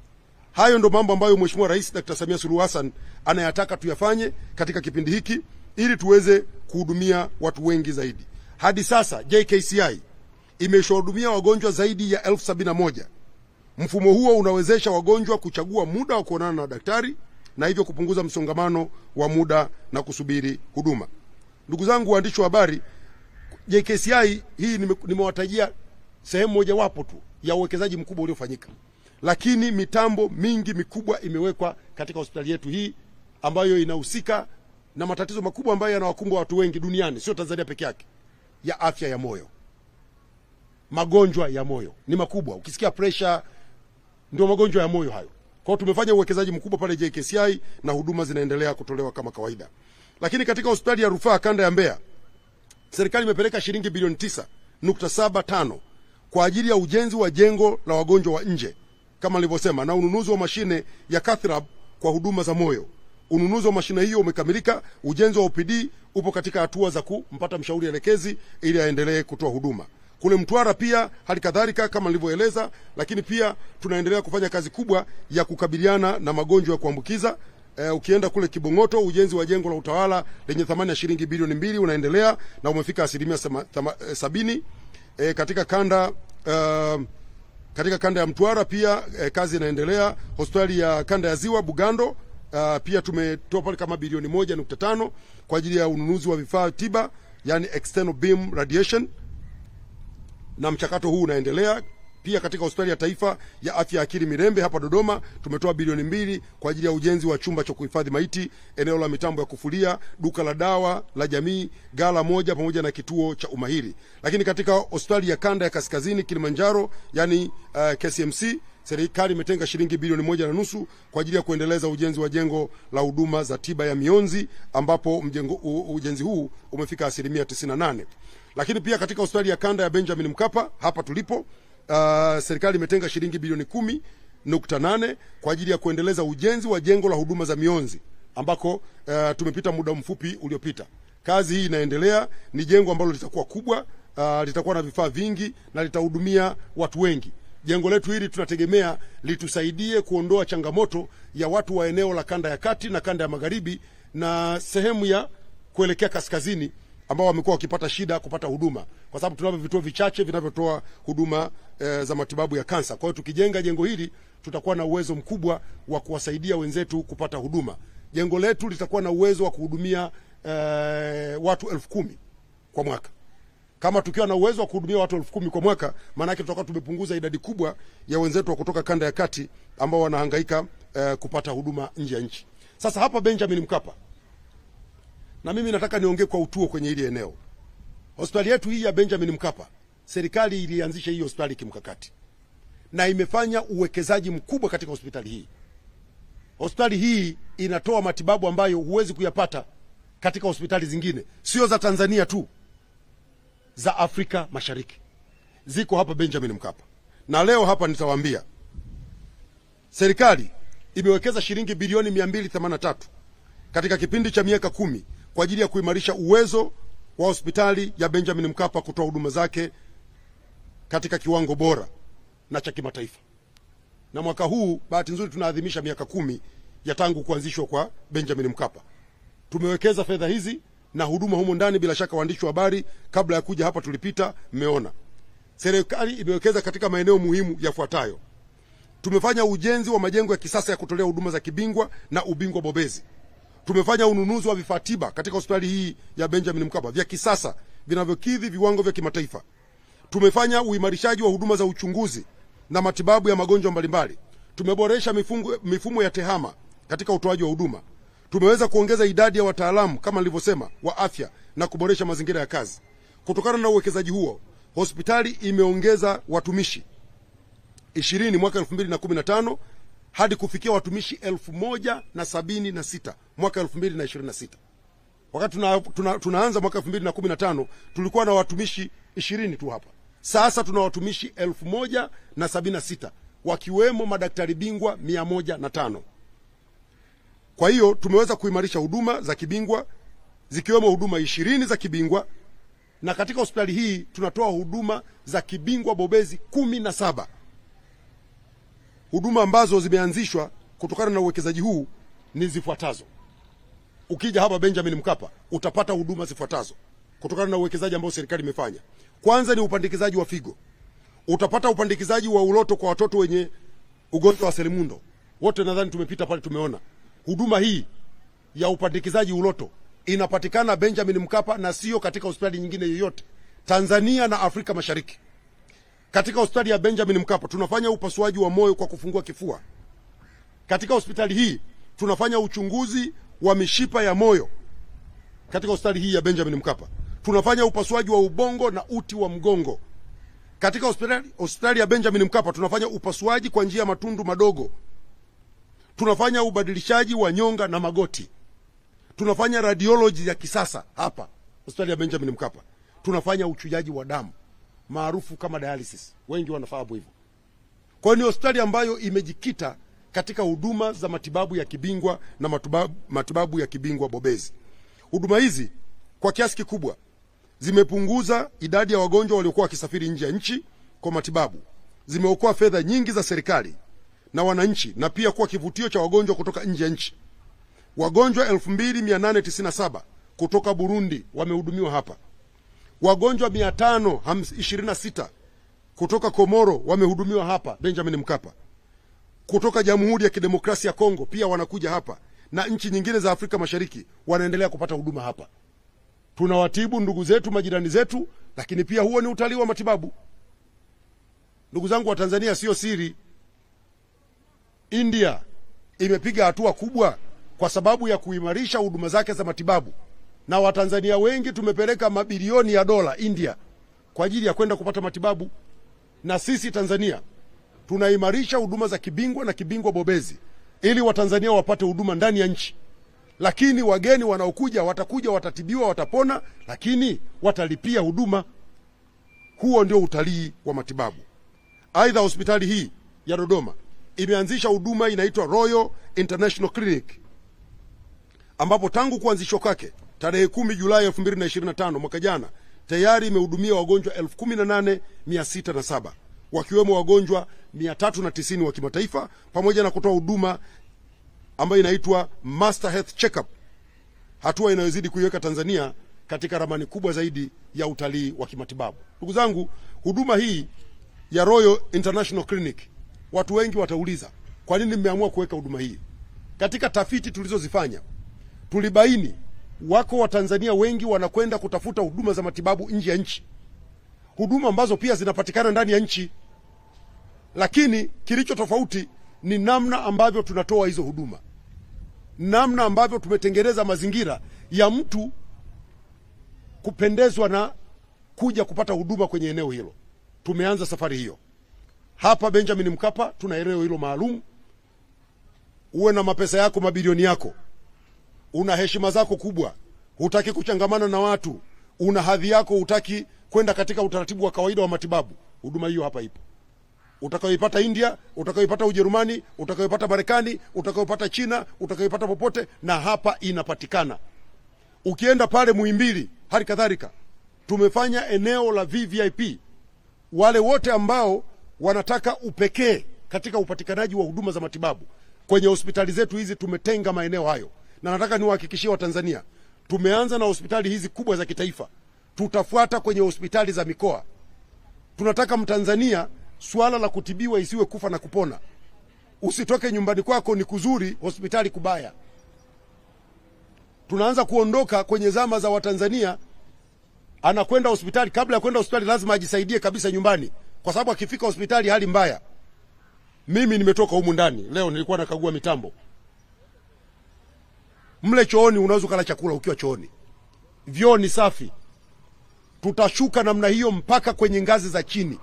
Hayo ndo mambo ambayo Mheshimiwa Rais Dr. Samia Suluhu Hassan anayataka tuyafanye katika kipindi hiki ili tuweze kuhudumia watu wengi zaidi. Hadi sasa JKCI imeshahudumia wagonjwa zaidi ya 71,000. Mfumo huo unawezesha wagonjwa kuchagua muda wa kuonana na daktari na hivyo kupunguza msongamano wa muda na kusubiri huduma. Ndugu zangu waandishi wa habari, JKCI hii nimewatajia sehemu moja wapo tu ya uwekezaji mkubwa uliofanyika. Lakini mitambo mingi mikubwa imewekwa katika hospitali yetu hii ambayo inahusika na matatizo makubwa ambayo yanawakumba watu wengi duniani, sio Tanzania peke yake, ya afya ya moyo. Magonjwa ya moyo ni makubwa. Ukisikia pressure, ndio magonjwa ya moyo hayo. Kwa hiyo tumefanya uwekezaji mkubwa pale JKCI na huduma zinaendelea kutolewa kama kawaida. Lakini katika hospitali ya rufaa kanda ya Mbeya, serikali imepeleka shilingi bilioni 9.75 kwa ajili ya ujenzi wa jengo la wagonjwa wa nje kama nilivyosema, na ununuzi wa mashine ya cath lab kwa huduma za moyo. Ununuzi wa mashine hiyo umekamilika. Ujenzi wa OPD upo katika hatua za kumpata mshauri elekezi ili aendelee kutoa huduma. Kule Mtwara pia hali kadhalika kama nilivyoeleza, lakini pia tunaendelea kufanya kazi kubwa ya kukabiliana na magonjwa ya kuambukiza. Ukienda kule Kibong'oto, ujenzi wa jengo la utawala lenye thamani ya shilingi bilioni 2 unaendelea na umefika 70%. Katika kanda ya Mtwara pia kazi inaendelea. Hospitali ya kanda ya Ziwa Bugando pia tumetoa pale kama bilioni 1.5 kwa ajili ya ununuzi wa vifaa tiba, yani external beam radiation, na mchakato huu unaendelea. Pia katika hospitali ya taifa ya afya ya akili Mirembe hapa Dodoma tumetoa bilioni 2 kwa ajili ya ujenzi wa chumba cha kuhifadhi maiti, eneo la mitambo ya kufulia, duka la dawa la jamii, gala moja pamoja na kituo cha umahiri. Lakini katika hospitali ya kanda ya kaskazini Kilimanjaro, yani KCMC, serikali imetenga shilingi bilioni 1.5 kwa ajili ya kuendeleza ujenzi wa jengo la huduma za tiba ya mionzi, ambapo ujenzi huu umefika 98%. Lakini pia katika hospitali ya kanda ya Benjamin Mkapa hapa tulipo, serikali imetenga shilingi bilioni 10.8 kwa ajili ya kuendeleza ujenzi wa jengo la huduma za mionzi ambako tumepita muda mfupi uliopita. Kazi hii inaendelea. Ni jengo ambalo litakuwa kubwa, litakuwa na vifaa vingi na litahudumia watu wengi. Jengo letu hili tunategemea litusaidie kuondoa changamoto ya watu wa eneo la kanda ya kati na kanda ya magharibi na sehemu ya kuelekea kaskazini ambao wamekuwa wakipata shida kupata huduma, kwa sababu tunavyo vituo vichache vinavyotoa huduma za matibabu ya kansa. Kwa hiyo tukijenga jengo hili tutakuwa na uwezo mkubwa wa kuwasaidia wenzetu kupata huduma. Jengo letu litakuwa na uwezo wa kuhudumia watu 10,000 kwa mwaka. Kama tukiwa na uwezo wa kuhudumia watu 10,000 kwa mwaka, maana yake tutakuwa tumepunguza idadi kubwa ya wenzetu wa kutoka kanda ya kati ambao wanahangaika kupata huduma nje ya nchi. Sasa hapa Benjamin Mkapa, na mimi nataka niongee kwa utuo kwenye hili eneo. Hospitali yetu hii ya Benjamin Mkapa, serikali ilianzisha hii hospitali kimkakati na imefanya uwekezaji mkubwa katika hospitali hii. Hospitali hii inatoa matibabu ambayo huwezi kuyapata katika hospitali zingine, sio za Tanzania tu, za Afrika Mashariki. Ziko hapa Benjamin Mkapa. Na leo hapa nitawaambia serikali imewekeza shilingi bilioni 283 katika kipindi cha miaka 10 kwa ajili ya kuimarisha uwezo wa hospitali ya Benjamin Mkapa kutoa huduma zake katika kiwango bora na cha kimataifa. Na mwaka huu bahati nzuri tunaadhimisha miaka 10 ya tangu kuanzishwa kwa Benjamin Mkapa. Tumewekeza fedha hizi na huduma humo ndani. Bila shaka waandishi wa habari, kabla ya kuja hapa tulipita, mmeona. Serikali imewekeza katika maeneo muhimu yafuatayo. Tumefanya ujenzi wa majengo ya kisasa ya kutolea huduma za kibingwa na ubingwa bobezi. Tumefanya ununuzi wa vifaa tiba katika hospitali hii ya Benjamin Mkapa vya kisasa vinavyokidhi viwango vya kimataifa. Tumefanya uimarishaji wa huduma za uchunguzi na matibabu ya magonjwa mbalimbali. Tumeboresha mifumo ya tehama katika utoaji wa huduma. Tumeweza kuongeza idadi ya wataalamu kama nilivyosema wa afya na kuboresha mazingira ya kazi. Kutokana na uwekezaji huo, hospitali imeongeza watumishi 20 mwaka 2015 hadi kufikia watumishi 1076 mwaka 2026. Wakati tunaanza mwaka 2015 tulikuwa na watumishi 20 tu hapa. Sasa tuna watumishi 1076 wakiwemo madaktari bingwa 105. Kwa hiyo tumeweza kuimarisha huduma za kibingwa zikiwemo huduma 20 za kibingwa, na katika hospitali hii tunatoa huduma za kibingwa bobezi 17. Huduma ambazo zimeanzishwa kutokana na uwekezaji huu ni zifuatazo. Ukija hapa Benjamin Mkapa utapata huduma zifuatazo kutokana na uwekezaji ambao serikali imefanya. Kwanza ni upandikizaji wa figo. Utapata upandikizaji wa uloto kwa watoto wenye ugonjwa wa selimundo. Wote nadhani tumepita pale tumeona. Huduma hii ya upandikizaji uloto inapatikana Benjamin Mkapa na sio katika hospitali nyingine yoyote Tanzania na Afrika Mashariki. Katika hospitali ya Benjamin Mkapa tunafanya upasuaji wa moyo kwa kufungua kifua. Katika hospitali hii tunafanya uchunguzi wa mishipa ya moyo. Katika hospitali hii ya Benjamin Mkapa tunafanya upasuaji wa ubongo na uti wa mgongo. Katika hospitali ya Benjamin Mkapa tunafanya upasuaji kwa njia ya matundu madogo. Tunafanya ubadilishaji wa nyonga na magoti. Tunafanya radiology ya kisasa hapa hospitali ya Benjamin Mkapa. Tunafanya uchujaji wa damu maarufu kama dialysis. Wengi wanafahamu hivyo. Kwa hiyo ni hospitali ambayo imejikita katika huduma za matibabu ya kibingwa na matibabu ya kibingwa bobezi. Huduma hizi kwa kiasi kikubwa zimepunguza idadi ya wagonjwa waliokuwa wakisafiri nje ya nchi kwa matibabu. Zimeokoa fedha nyingi za serikali na wananchi, na pia kuwa kivutio cha wagonjwa kutoka nje ya nchi. Wagonjwa 2897 kutoka Burundi wamehudumiwa hapa. Wagonjwa 526 kutoka Komoro wamehudumiwa hapa Benjamin Mkapa. Kutoka Jamhuri ya Kidemokrasia ya Kongo pia wanakuja hapa, na nchi nyingine za Afrika Mashariki wanaendelea kupata huduma hapa. Tunawatibu ndugu zetu, majirani zetu, lakini pia huo ni utalii wa matibabu. Ndugu zangu wa Tanzania, sio siri, India imepiga hatua kubwa kwa sababu ya kuimarisha huduma zake za matibabu, na Watanzania wengi tumepeleka mabilioni ya dola India kwa ajili ya kwenda kupata matibabu. Na sisi Tanzania tunaimarisha huduma za kibingwa na kibingwa bobezi ili Watanzania wapate huduma ndani ya nchi. Lakini wageni wanaokuja watakuja, watatibiwa, watapona, lakini watalipia huduma. Huo ndio utalii wa matibabu. Aidha, hospitali hii ya Dodoma imeanzisha huduma inaitwa Royal International Clinic, ambapo tangu kuanzishwa kwake tarehe 10 Julai 2025 mwaka jana tayari imehudumia wagonjwa 18607 wakiwemo wagonjwa 390 wa kimataifa, pamoja na kutoa huduma ambayo inaitwa Master Health Checkup, hatua inayozidi kuiweka Tanzania katika ramani kubwa zaidi ya utalii wa kimatibabu. Ndugu zangu, huduma hii ya Royal International Clinic, watu wengi watauliza kwa nini mmeamua kuweka huduma hii? Katika tafiti tulizozifanya tulibaini wako Watanzania wengi wanakwenda kutafuta huduma za matibabu nje ya nchi, huduma ambazo pia zinapatikana ndani ya nchi, lakini kilicho tofauti ni namna ambavyo tunatoa hizo huduma, namna ambavyo tumetengeneza mazingira ya mtu kupendezwa na kuja kupata huduma kwenye eneo hilo. Tumeanza safari hiyo hapa Benjamin Mkapa. Tuna eneo hilo maalum. Uwe na mapesa yako, mabilioni yako, una heshima zako kubwa, hutaki kuchangamana na watu, una hadhi yako, hutaki kwenda katika utaratibu wa kawaida wa matibabu, huduma hiyo hapa ipo. Utakayoipata India, utakayoipata Ujerumani, utakayoipata Marekani, utakayoipata China, utakayoipata popote, na hapa inapatikana. Ukienda pale Muhimbili, hali kadhalika tumefanya eneo la VVIP. Wale wote ambao wanataka upekee katika upatikanaji wa huduma za matibabu kwenye hospitali zetu hizi, tumetenga maeneo hayo, na nataka niwahakikishie Watanzania, tumeanza na hospitali hizi kubwa za kitaifa, tutafuata kwenye hospitali za mikoa. Tunataka Mtanzania swala la kutibiwa isiwe kufa na kupona. Usitoke nyumbani kwako ni kuzuri, hospitali kubaya. Tunaanza kuondoka kwenye zama za Watanzania anakwenda hospitali, kabla ya kwenda hospitali lazima ajisaidie kabisa nyumbani, kwa sababu akifika hospitali hali mbaya. Mimi nimetoka humu ndani leo, nilikuwa nakagua mitambo. Mle chooni unaweza kula chakula ukiwa chooni. Vyoo ni safi. Tutashuka namna hiyo mpaka kwenye ngazi za chini.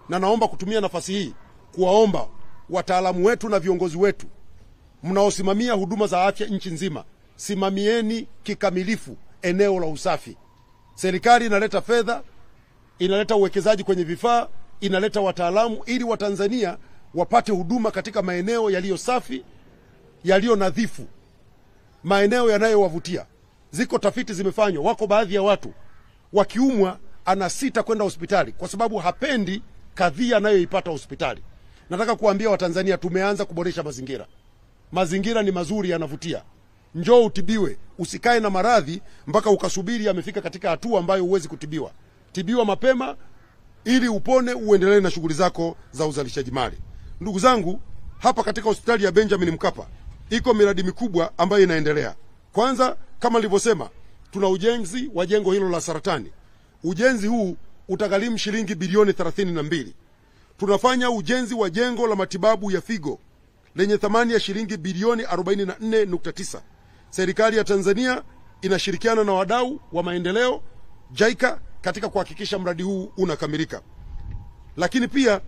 Na naomba kutumia nafasi hii kuwaomba wataalamu wetu na viongozi wetu mnaosimamia huduma za afya nchi nzima, simamieni kikamilifu eneo la usafi. Serikali inaleta fedha, inaleta uwekezaji kwenye vifaa, inaleta wataalamu ili Watanzania wapate huduma katika maeneo yaliyo safi, yaliyo nadhifu, maeneo yanayowavutia. Ziko tafiti zimefanywa, wako baadhi ya watu wakiumwa anasita kwenda hospitali kwa sababu hapendi kadhia anayoipata hospitali. Nataka kuambia Watanzania, tumeanza kuboresha mazingira. Mazingira ni mazuri, yanavutia. Njoo utibiwe, usikae na maradhi mpaka ukasubiri amefika katika hatua ambayo huwezi kutibiwa. Tibiwa mapema ili upone, uendelee na shughuli zako za uzalishaji mali. Ndugu zangu, hapa katika hospitali ya Benjamin Mkapa iko miradi mikubwa ambayo inaendelea. Kwanza, kama nilivyosema, tuna ujenzi wa jengo hilo la saratani. Ujenzi huu utagharimu shilingi bilioni 32. Tunafanya ujenzi wa jengo la matibabu ya figo lenye thamani ya shilingi bilioni 44.9. Serikali ya Tanzania inashirikiana na wadau wa maendeleo JICA katika kuhakikisha mradi huu unakamilika. Lakini pia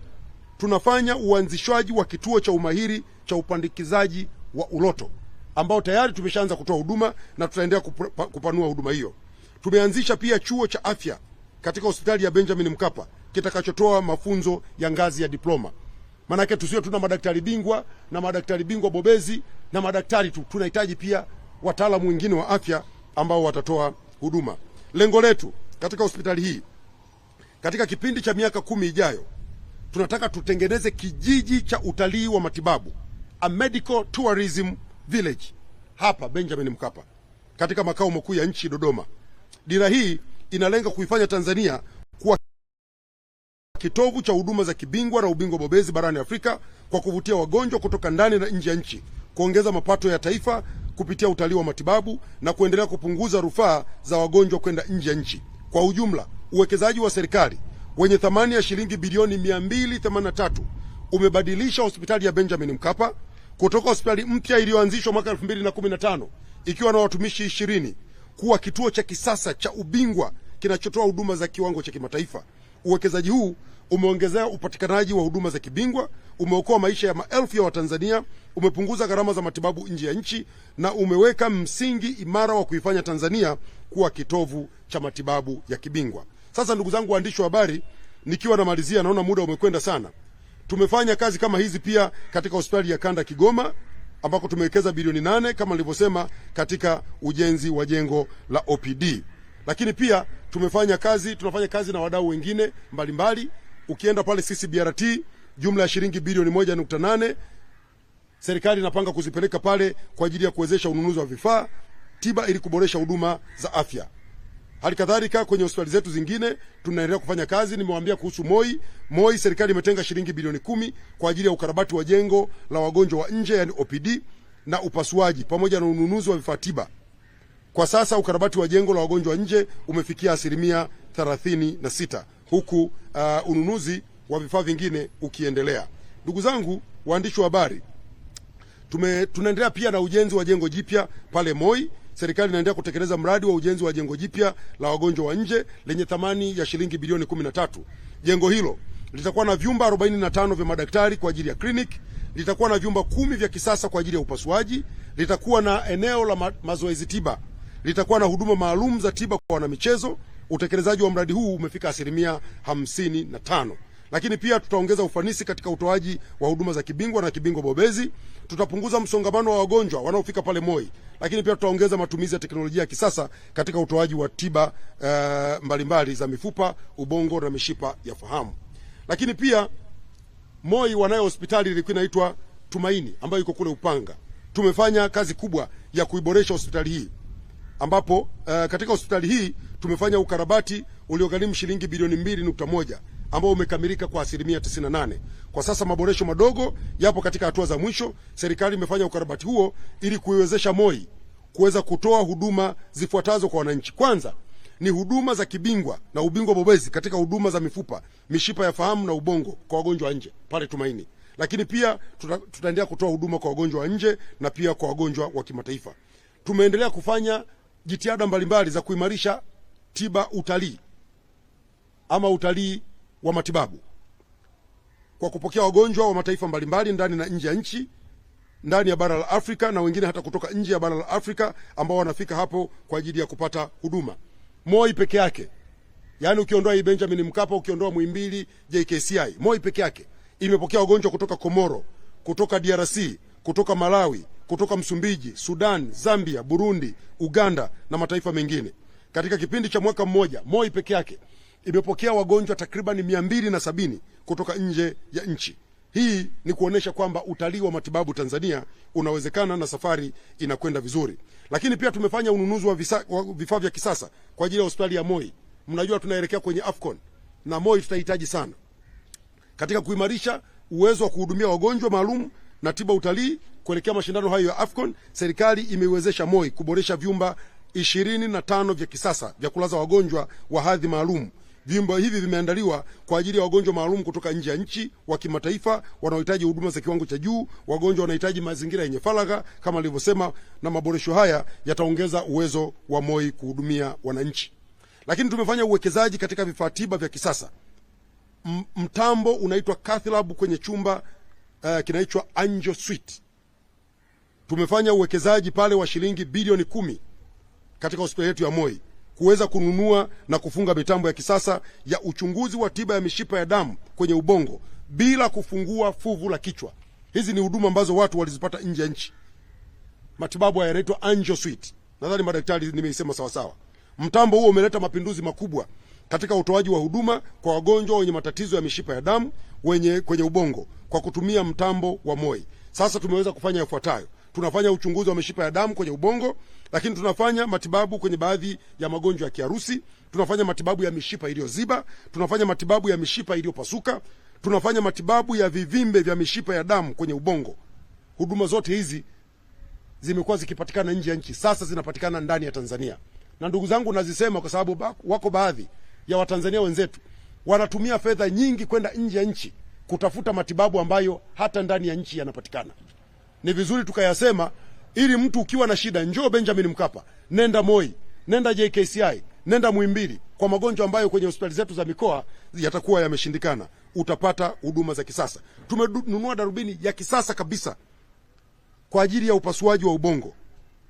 tunafanya uanzishwaji wa kituo cha umahiri cha upandikizaji wa uloto ambao tayari tumeshaanza kutoa huduma na tutaendelea kupanua huduma hiyo. Tumeanzisha pia chuo cha afya katika hospitali ya Benjamin Mkapa kitakachotoa mafunzo ya ngazi ya diploma. Manake tusiwe tuna madaktari bingwa na madaktari bingwa bobezi na madaktari tu, tunahitaji pia wataalamu wengine wa afya ambao watatoa huduma. Lengo letu katika hospitali hii, katika kipindi cha miaka 10 ijayo, tunataka tutengeneze kijiji cha utalii wa matibabu, a medical tourism village, hapa Benjamin Mkapa katika makao makuu ya nchi Dodoma. Dira hii inalenga kuifanya Tanzania kuwa kitovu cha huduma za kibingwa na ubingwa bobezi barani Afrika kwa kuvutia wagonjwa kutoka ndani na nje ya nchi, kuongeza mapato ya taifa kupitia utalii wa matibabu na kuendelea kupunguza rufaa za wagonjwa kwenda nje ya nchi. Kwa ujumla, uwekezaji wa serikali wenye thamani ya shilingi bilioni 283 umebadilisha hospitali ya Benjamin Mkapa kutoka hospitali mpya iliyoanzishwa mwaka 2015 ikiwa na watumishi 20 kuwa kituo cha kisasa cha ubingwa kinachotoa huduma za kiwango cha kimataifa. Uwekezaji huu umeongezea upatikanaji wa huduma za kibingwa, umeokoa maisha ya maelfu ya Watanzania, umepunguza gharama za matibabu nje ya nchi na umeweka msingi imara wa kuifanya Tanzania kuwa kitovu cha matibabu ya kibingwa. Sasa ndugu zangu waandishi wa habari, nikiwa namalizia, naona muda umekwenda sana. Tumefanya kazi kama hizi pia katika hospitali ya Kanda Kigoma ambako tumewekeza bilioni 8 kama nilivyosema katika ujenzi wa jengo la OPD. Lakini pia tunafanya kazi na wadau wengine mbalimbali. Ukienda pale CCBRT, jumla ya shilingi bilioni 1.8 serikali inapanga kuzipeleka pale kwa ajili ya kuwezesha ununuzi wa vifaa tiba ili kuboresha huduma za afya. Halikadhalika kwenye hospitali zetu zingine tunaendelea kufanya kazi. Nimewaambia kuhusu Moi, serikali imetenga shilingi bilioni 10 kwa ajili ya ukarabati wa jengo la wagonjwa wa nje, yani OPD, na upasuaji pamoja na ununuzi wa vifaa tiba. Kwa sasa ukarabati wa jengo la wagonjwa nje umefikia 36%, huku ununuzi wa vifaa vingine ukiendelea. Ndugu zangu waandishi wa habari, tunaendelea pia na ujenzi wa jengo jipya pale Moi. Serikali inaendelea kutekeleza mradi wa ujenzi wa jengo jipya la wagonjwa wa nje lenye thamani ya shilingi bilioni 13. Jengo hilo litakuwa na vyumba 45 vya madaktari kwa ajili ya clinic, litakuwa na vyumba 10 vya kisasa kwa ajili ya upasuaji, litakuwa na eneo la mazoezi tiba, litakuwa na huduma maalum za tiba kwa wanamichezo. Utekelezaji wa mradi huu umefika 55%. Lakini pia tutaongeza ufanisi katika utoaji wa huduma za kibingwa na kibingwa bobezi. Tutapunguza msongamano wa wagonjwa wanaofika pale Moi. Lakini pia tutaongeza matumizi ya teknolojia ya kisasa katika utoaji wa tiba mbalimbali za mifupa, ubongo na mishipa ya fahamu. Lakini pia Moi wanayo hospitali ilikuwa inaitwa Tumaini ambayo iko kule Upanga. Tumefanya kazi kubwa ya kuiboresha hospitali hii, ambapo katika hospitali hii tumefanya ukarabati uliogharimu shilingi bilioni 2.1 ambao umekamilika kwa 98%. Kwa sasa maboresho madogo yapo katika hatua za mwisho. Serikali imefanya ukarabati huo ili kuiwezesha Moi kuweza kutoa huduma zifuatazo kwa wananchi. Kwanza ni huduma za kibingwa na ubingwa bobezi katika huduma za mifupa, mishipa ya fahamu na ubongo kwa wagonjwa nje pale Tumaini. Lakini pia tutaendelea kutoa huduma kwa wagonjwa wa nje na pia kwa wagonjwa wa kimataifa. Tumeendelea kufanya jitihada mbalimbali za kuimarisha tiba utalii ama utalii wa matibabu kwa kupokea wagonjwa wa mataifa mbalimbali ndani na nje ya nchi, ndani ya bara la Afrika na wengine hata kutoka nje ya bara la Afrika ambao wanafika hapo kwa ajili ya kupata huduma. Moi peke yake, yani ukiondoa hii Benjamin Mkapa, ukiondoa Muhimbili, JKCI, Moi peke yake imepokea wagonjwa kutoka Komoro, kutoka DRC, kutoka Malawi, kutoka Msumbiji, Sudan, Zambia, Burundi, Uganda na mataifa mengine. Katika kipindi cha mwaka mmoja, Moi peke yake imepokea wagonjwa takriban 270 kutoka nje ya nchi. Hii ni kuonesha kwamba utalii wa matibabu Tanzania unawezekana na safari inakwenda vizuri. Lakini pia tumefanya ununuzi wa vifaa vya kisasa kwa ajili ya hospitali ya Moi. Mnajua tunaelekea kwenye AFCON na Moi tutahitaji sana. Katika kuimarisha uwezo wa kuhudumia wagonjwa maalum na tiba utalii kuelekea mashindano hayo ya AFCON, serikali imeiwezesha Moi kuboresha vyumba 25 vya kisasa vya kulaza wagonjwa wa hadhi maalum. Vyumba hivi vimeandaliwa kwa ajili ya wagonjwa maalum kutoka nje ya nchi, wa kimataifa wanaohitaji huduma za kiwango cha juu, wagonjwa wanahitaji mazingira yenye faragha kama nilivyosema, na maboresho haya yataongeza uwezo wa Moi kuhudumia wananchi. Lakini tumefanya uwekezaji katika vifaa tiba vya kisasa. Mtambo unaitwa Cath Lab kwenye chumba kinaitwa Angel Suite. Tumefanya uwekezaji pale wa shilingi bilioni 10 katika hospitali yetu ya Moi kuweza kununua na kufunga mitambo ya kisasa ya uchunguzi wa tiba ya mishipa ya damu kwenye ubongo bila kufungua fuvu la kichwa. Hizi ni huduma ambazo watu walizipata nje ya nchi. Matibabu haya yanaitwa Angel Suite. Nadhani madaktari nimeisema sawa sawa. Mtambo huo umeleta mapinduzi makubwa katika utoaji wa huduma kwa wagonjwa wenye matatizo ya mishipa ya damu kwenye ubongo kwa kutumia mtambo wa Moi. Sasa tumeweza kufanya yafuatayo. Tunafanya uchunguzi wa mishipa ya damu kwenye ubongo, lakini tunafanya matibabu kwenye baadhi ya magonjwa ya kiharusi, tunafanya matibabu ya mishipa iliyoziba, tunafanya matibabu ya mishipa iliyopasuka, tunafanya matibabu ya vivimbe vya mishipa ya damu kwenye ubongo. Huduma zote hizi zimekuwa zikipatikana nje ya nchi, sasa zinapatikana ndani ya Tanzania. Na ndugu zangu nazisema kwa sababu wako baadhi ya Watanzania wenzetu wanatumia fedha nyingi kwenda nje ya nchi kutafuta matibabu ambayo hata ndani ya nchi yanapatikana. Ni vizuri tukayasema ili mtu ukiwa na shida njoo Benjamin Mkapa, nenda Moi, nenda JKCI, nenda Muhimbili kwa magonjwa ambayo kwenye hospitali zetu za mikoa yatakuwa yameshindikana, utapata huduma za kisasa. Tumenunua darubini ya kisasa kabisa kwa ajili ya upasuaji wa ubongo.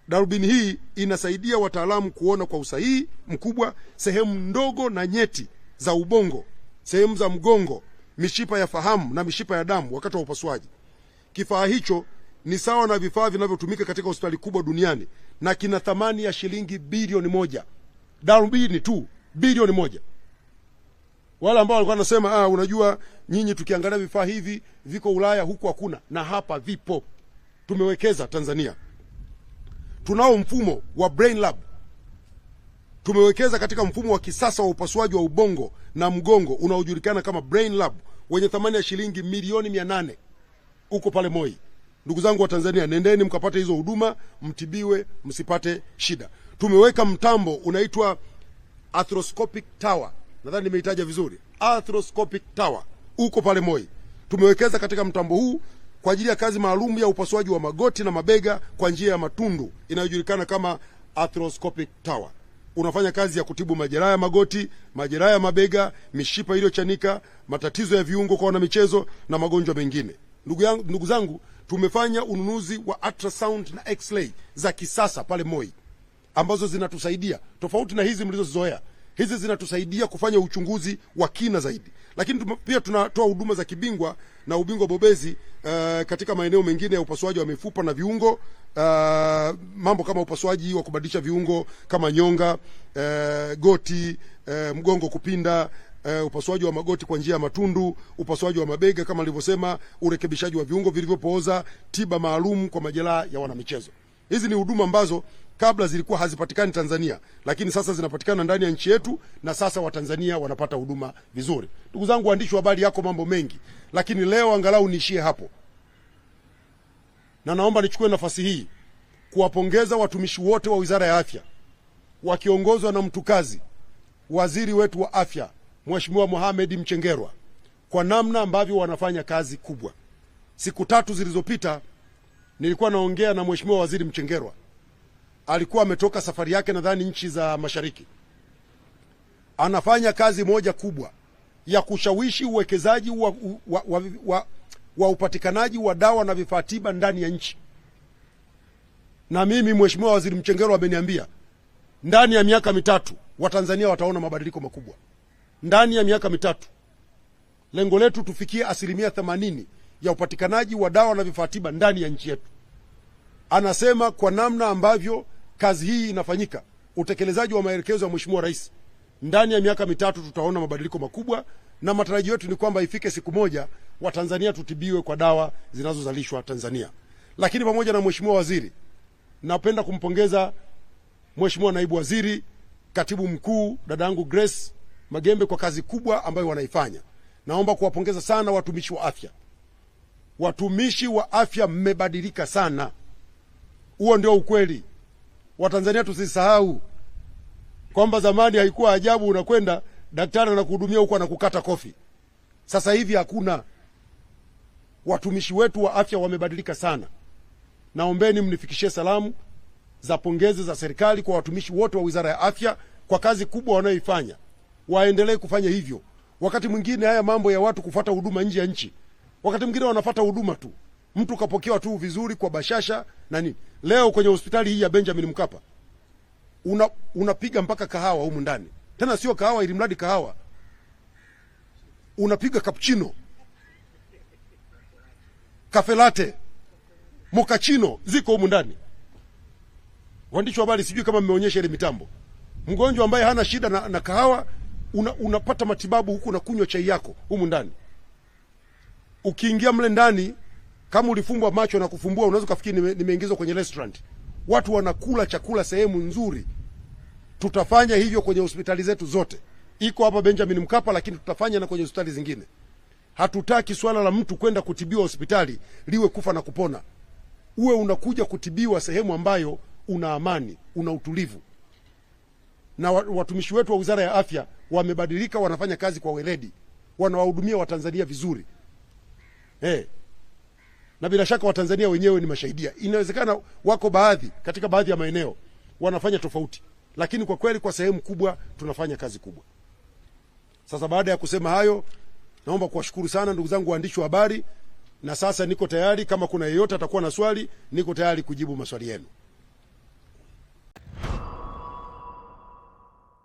Darubini hii inasaidia wataalamu kuona kwa usahihi mkubwa sehemu ndogo na nyeti za ubongo, sehemu za mgongo, mishipa ya fahamu na mishipa ya damu wakati wa upasuaji. Kifaa hicho ni sawa na vifaa vinavyotumika katika hospitali kubwa duniani na kina thamani ya shilingi bilioni 1. Darubini tu bilioni 1. Wale ambao walikuwa wanasema unajua nyinyi tukiangalia vifaa hivi viko Ulaya huku hakuna, na hapa vipo. Tumewekeza Tanzania. Tunao mfumo wa Brain Lab. Tumewekeza katika mfumo wa kisasa wa upasuaji wa ubongo na mgongo unaojulikana kama Brain Lab wenye thamani ya shilingi milioni 800 uko pale Moi. Ndugu zangu wa Tanzania, nendeni mkapate hizo huduma, mtibiwe, msipate shida. Tumeweka mtambo unaitwa arthroscopic tower, nadhani nimeitaja vizuri, arthroscopic tower, uko pale Moi. Tumewekeza katika mtambo huu kwa ajili ya kazi maalum ya upasuaji wa magoti na mabega kwa njia ya matundu inayojulikana kama arthroscopic tower. Unafanya kazi ya kutibu majeraha ya magoti, majeraha ya mabega, mishipa iliyochanika, matatizo ya viungo kwa wanamichezo na magonjwa mengine. Ndugu zangu, tumefanya ununuzi wa ultrasound na x-ray za kisasa pale Moi ambazo zinatusaidia tofauti na hizi mlizozoea. Hizi zinatusaidia kufanya uchunguzi wa kina zaidi, lakini pia tunatoa huduma za kibingwa na ubingwa bobezi katika maeneo mengine ya upasuaji wa mifupa na viungo, mambo kama upasuaji wa kubadilisha viungo kama nyonga, goti, mgongo kupinda, upasuaji wa magoti kwa njia ya matundu, upasuaji wa mabega kama nilivyosema, urekebishaji wa viungo vilivyopooza, tiba maalum kwa majeraha ya wanamichezo. Hizi ni huduma ambazo kabla zilikuwa hazipatikani Tanzania, lakini sasa zinapatikana ndani ya nchi yetu, na sasa Watanzania wanapata huduma vizuri. Ndugu zangu waandishi wa habari, yako mambo mengi, lakini leo angalau niishie hapo, na naomba nichukue nafasi hii kuwapongeza watumishi wote wa Wizara ya Afya wakiongozwa na mtukazi waziri wetu wa afya Mheshimiwa Mohamed Mchengerwa kwa namna ambavyo wanafanya kazi kubwa. Siku 3 zilizopita nilikuwa naongea na Mheshimiwa Waziri Mchengerwa. Alikuwa ametoka safari yake nadhani nchi za Mashariki. Anafanya kazi moja kubwa ya kushawishi uwekezaji wa upatikanaji wa dawa na vifaa tiba ndani ya nchi. Na mimi Mheshimiwa Waziri Mchengerwa ameniambia ndani ya miaka 3 Watanzania wataona mabadiliko makubwa. Ndani ya miaka 3 lengo letu tufikie 80% ya upatikanaji wa dawa na vifaa tiba ndani ya nchi yetu. Anasema kwa namna ambavyo kazi hii inafanyika, utekelezaji wa maelekezo ya Mheshimiwa Rais, ndani ya miaka 3 tutaona mabadiliko makubwa, na matarajio yetu ni kwamba ifike siku moja Watanzania tutibiwe kwa dawa zinazozalishwa Tanzania. Lakini pamoja na Mheshimiwa Waziri, napenda kumpongeza Mheshimiwa Naibu Waziri, Katibu Mkuu dadangu Grace Magembe kwa kazi kubwa ambayo wanaifanya. Naomba kuwapongeza sana watumishi wa afya. Watumishi wa afya mmebadilika sana. Huo ndio ukweli. Watanzania tusisahau kwamba zamani haikuwa ajabu unakwenda daktari anakuhudumia huko anakukata kofi. Sasa hivi hakuna. Watumishi wetu wa afya wamebadilika sana. Naombeni mnifikishie salamu za pongezi za serikali kwa watumishi wote wa Wizara ya Afya kwa kazi kubwa wanayoifanya. Waendelee kufanya hivyo. Wakati mwingine haya mambo ya watu kufuata huduma nje ya nchi, wakati mwingine wanafuata huduma tu, mtu kapokewa tu vizuri kwa bashasha na nini. Leo kwenye hospitali hii ya Benjamin Mkapa unapiga mpaka kahawa humu ndani. Tena sio kahawa ili mradi kahawa, unapiga cappuccino, cafe latte, mochaccino ziko humu ndani. Waandishi wa habari, sijui kama mmeonyesha ile mitambo. Mgonjwa ambaye hana shida na kahawa unapata matibabu huku na kunywa chai yako humu ndani. Ukiingia mle ndani, kama ulifumbwa macho na kufumbua, unaweza kufikiri nimeingizwa kwenye restaurant. Watu wanakula chakula sehemu nzuri. Tutafanya hivyo kwenye hospitali zetu zote. Iko hapa Benjamin Mkapa, lakini tutafanya na kwenye hospitali zingine. Hatutaki swala la mtu kwenda kutibiwa hospitali liwe kufa na kupona. Uwe unakuja kutibiwa sehemu ambayo una amani, una utulivu. Na watumishi wetu wa Wizara ya Afya wamebadilika, wanafanya kazi kwa weledi. Wanawahudumia Watanzania vizuri. Na bila shaka Watanzania wenyewe ni mashahidia. Inawezekana wako katika baadhi ya maeneo wanafanya tofauti, lakini kwa kweli kwa sehemu kubwa tunafanya kazi kubwa. Sasa baada ya kusema hayo, naomba kuwashukuru sana ndugu zangu waandishi wa habari, na sasa niko tayari, kama kuna yeyote atakuwa na swali, niko tayari kujibu maswali yenu.